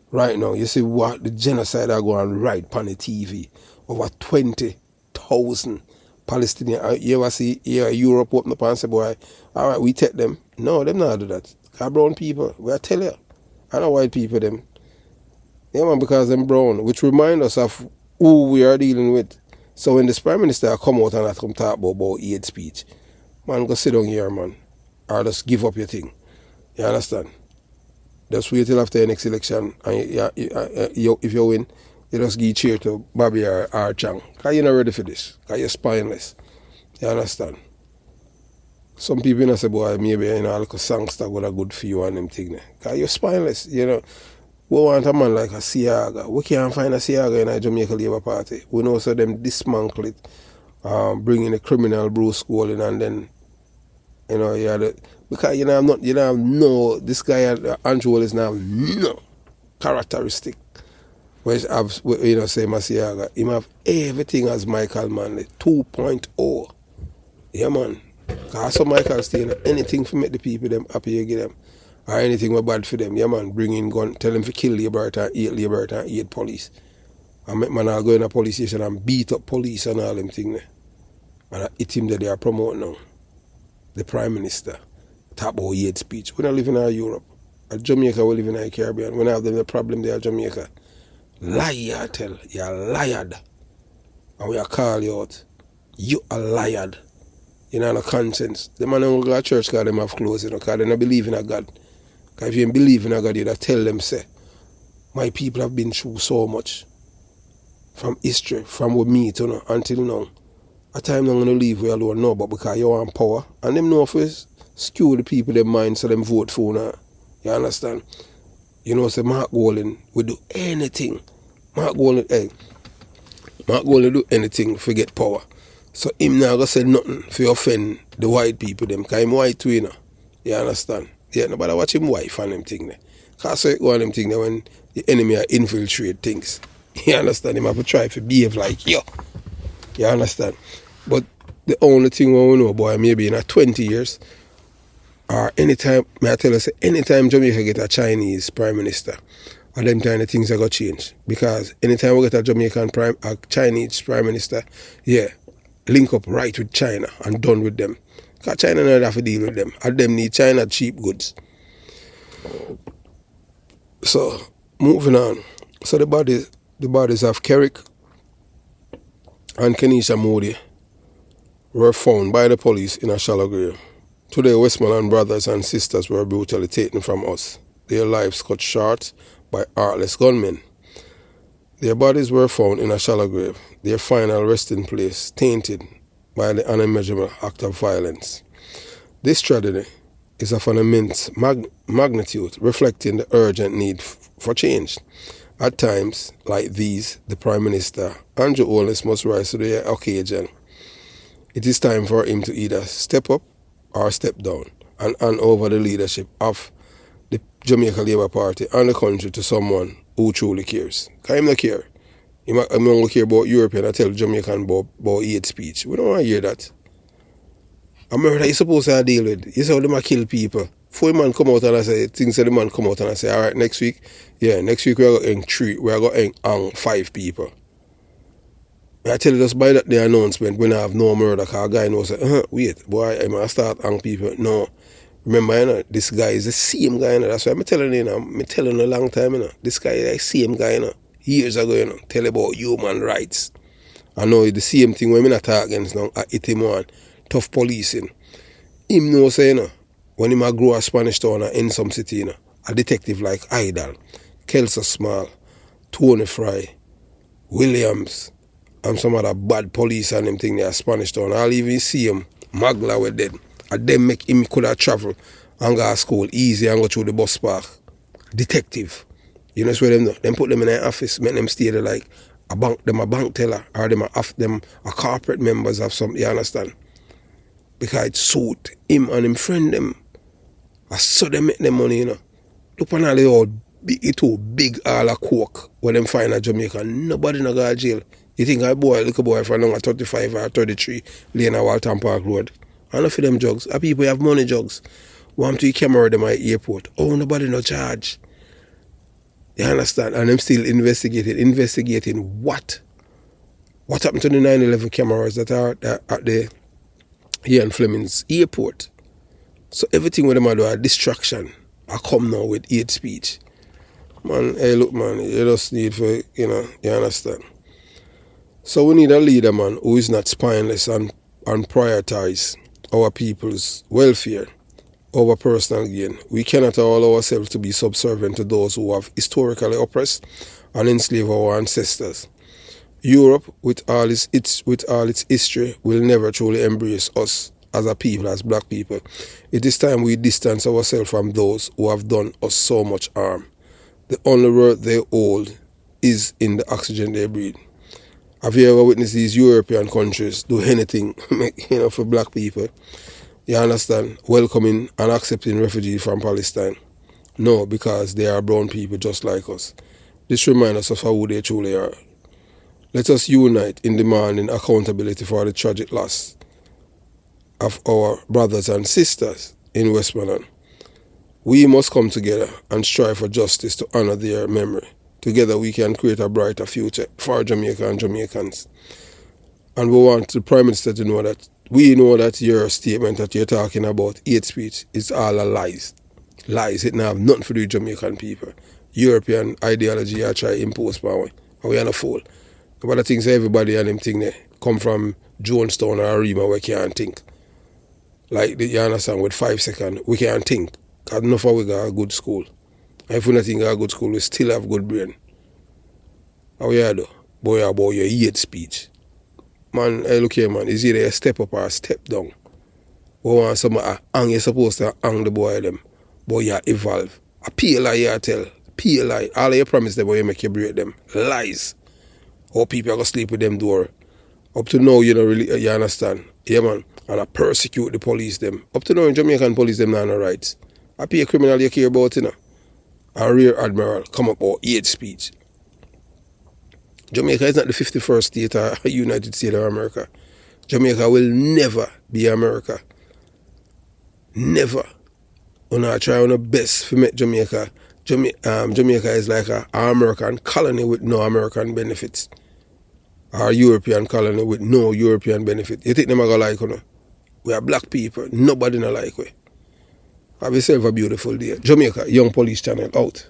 Right now, you see what the genocide are going right on the TV. Over 20,000 Palestinians. You ever see Europe open up and say, boy, all right, we take them? No, them not do that. Because brown people, we are tell you. I know white people, them. Yeah, man, because them brown, which remind us of who we are dealing with. So when this Prime Minister come out and come talk about hate speech, man, go sit down here, man. Or just give up your thing. You understand? Just wait till after the next election, and if you win, you just give cheer to Bobby or Chang. Because you're not ready for this. Because you're spineless. You understand? Some people say, boy, maybe like a songster would have good for you and them thing. Because you're spineless. You know, we want a man like a Siaga. We can't find a Siaga in a Jamaica Labour Party. We know so them dismantle it, bring in a criminal Bruce Golding, and then, you know, because this guy Andrew is now no characteristic. Which have, say Masiaga, he have everything as Michael Manley 2.0. Yeah, man. Because some Michael stay anything to make the people them happy, you give them. Or anything was bad for them. Yeah, man. Bring in gun, tell them to kill labor and eat police. And make man go in a police station and beat up police and all them things. And hit him that they are promoting now. The Prime Minister. Talk about hate speech. We don't live in Europe. At Jamaica, we live in the Caribbean. We don't have them the problem there at Jamaica. Liar, I tell. You're lied. And we are call you out. You are lied. You know, no conscience. The man don't go to church because they have clothes, because they don't believe in a God. Because if you don't believe in a God, you have to tell them, say, my people have been through so much. From history, from we meet, until now. A time I'm going to leave we alone, no, but because you want power. And them know if we skew the people their mind so them vote for now. You understand? You know, say Mark Golding will do anything. Mark Golding do anything to get power. So him now go say nothing to offend the white people them. Because him white too, you know. You understand? Yeah, nobody watch him wife and them thing there. Because so go on them thing there when the enemy are infiltrate things. You understand? Him have to try to behave like you. You understand? But the only thing we know, boy, maybe in 20 years, or anytime, may I tell you, say, anytime Jamaica get a Chinese Prime Minister, or them kind of things are going to change. Because anytime we get a Chinese Prime Minister, yeah, link up right with China and done with them. Because China don't have to deal with them. And them need China cheap goods. So, moving on. So the bodies of Kerrick and Kenisha Moody were found by the police in a shallow grave. Today, Westmoreland brothers and sisters were brutally taken from us, their lives cut short by heartless gunmen. Their bodies were found in a shallow grave, their final resting place tainted by the unimaginable act of violence. This tragedy is of an immense magnitude, reflecting the urgent need for change. At times like these, the Prime Minister, Andrew Holness, must rise to the occasion. It is time for him to either step up or step down and hand over the leadership of the Jamaica Labour Party and the country to someone who truly cares. Because him not care. He only care about European and tell Jamaican about hate speech. We don't want to hear that. America is supposed to deal with. You say them kill people. Before the man come out and I say, things that the man come out and I say, all right, next week we are going to hang 5 people. I tell you just by that the announcement when I have no murder, because a guy knows, wait, boy, I'm going to start hang people. No. Remember, you know, this guy is the same guy, you know. That's why I'm telling you, I'm telling you a long time, you know. This guy is the same guy, you know. Years ago, you know, tell about human rights. I know it's the same thing when I talk against now, I hit him on tough policing. Him know say, you know, when him a grow a Spanish town in some city, you know, a detective like Idol, Kelso Small, Tony Fry, Williams, and some other bad police and them thing there, Spanish town. I'll even see him, Magla were dead. And then make him could have travel and go to school easy and go through the bus park. Detective. You know where them do? Them put them in their office, make them stay there like a bank teller, or them a corporate members of something, you understand? Because it suit him and him friend them. I saw them make them money, you know. Look on all the old big all a coke when them find a Jamaica. Nobody no go to jail. You think a boy, little boy from a 35 or 33 laying a Walton Park Road. I know for them drugs. A people have money drugs. Want to camera them at the airport. Oh, nobody no charge. You understand? And them still investigating. Investigating what? What happened to the 9/11 cameras that are at the here in Fleming's airport? So everything with them are do a distraction. I come now with hate speech. Man, hey look man, you just need for, you know, you understand? So we need a leader, man, who is not spineless and prioritize our people's welfare over personal gain. We cannot allow ourselves to be subservient to those who have historically oppressed and enslaved our ancestors. Europe, with all its history, will never truly embrace us as a people, as black people. It is time we distance ourselves from those who have done us so much harm. The only word they hold is in the oxygen they breathe. Have you ever witnessed these European countries do anything, you know, for black people? You understand? Welcoming and accepting refugees from Palestine. No, because they are brown people just like us. This reminds us of who they truly are. Let us unite in demanding accountability for the tragic loss of our brothers and sisters in Westmoreland. We must come together and strive for justice to honor their memory. Together we can create a brighter future for Jamaica and Jamaicans. And we want the Prime Minister to know that we know that your statement that you're talking about, hate speech, is all a lies. Lies. It don't have nothing to do with Jamaican people. European ideology I try to impose power. And we are not fool. But the things everybody and them thing there come from Jonestown or Arima where can't think. Like, you understand, with 5 seconds, we can't think. Because enough of we got a good school. And if we don't think we got a good school, we still have good brain. How you do? Boy, about your hate speech. Man, hey, look here, man. Is either a step up or a step down. We want someone to hang, you're supposed to hang the boy them. Boy, you evolve. A PLI you tell. PLI. All of you promise them, but you make you break them. Lies. How people are going to sleep with them door. Up to now, you don't really, you understand? Yeah, man. And I persecute the police them. Up to now, Jamaican police them not no rights. I pay a criminal you care about, you know. A rear admiral come up about hate speech. Jamaica is not the 51st state or United States of America. Jamaica will never be America. Never. When I try our best to make Jamaica. Jamaica is like an American colony with no American benefits. Or a European colony with no European benefit. You think them are going to like, you know? We are black people. Nobody not like we. Have yourself a beautiful day. Jamaica, Young Police Channel, out.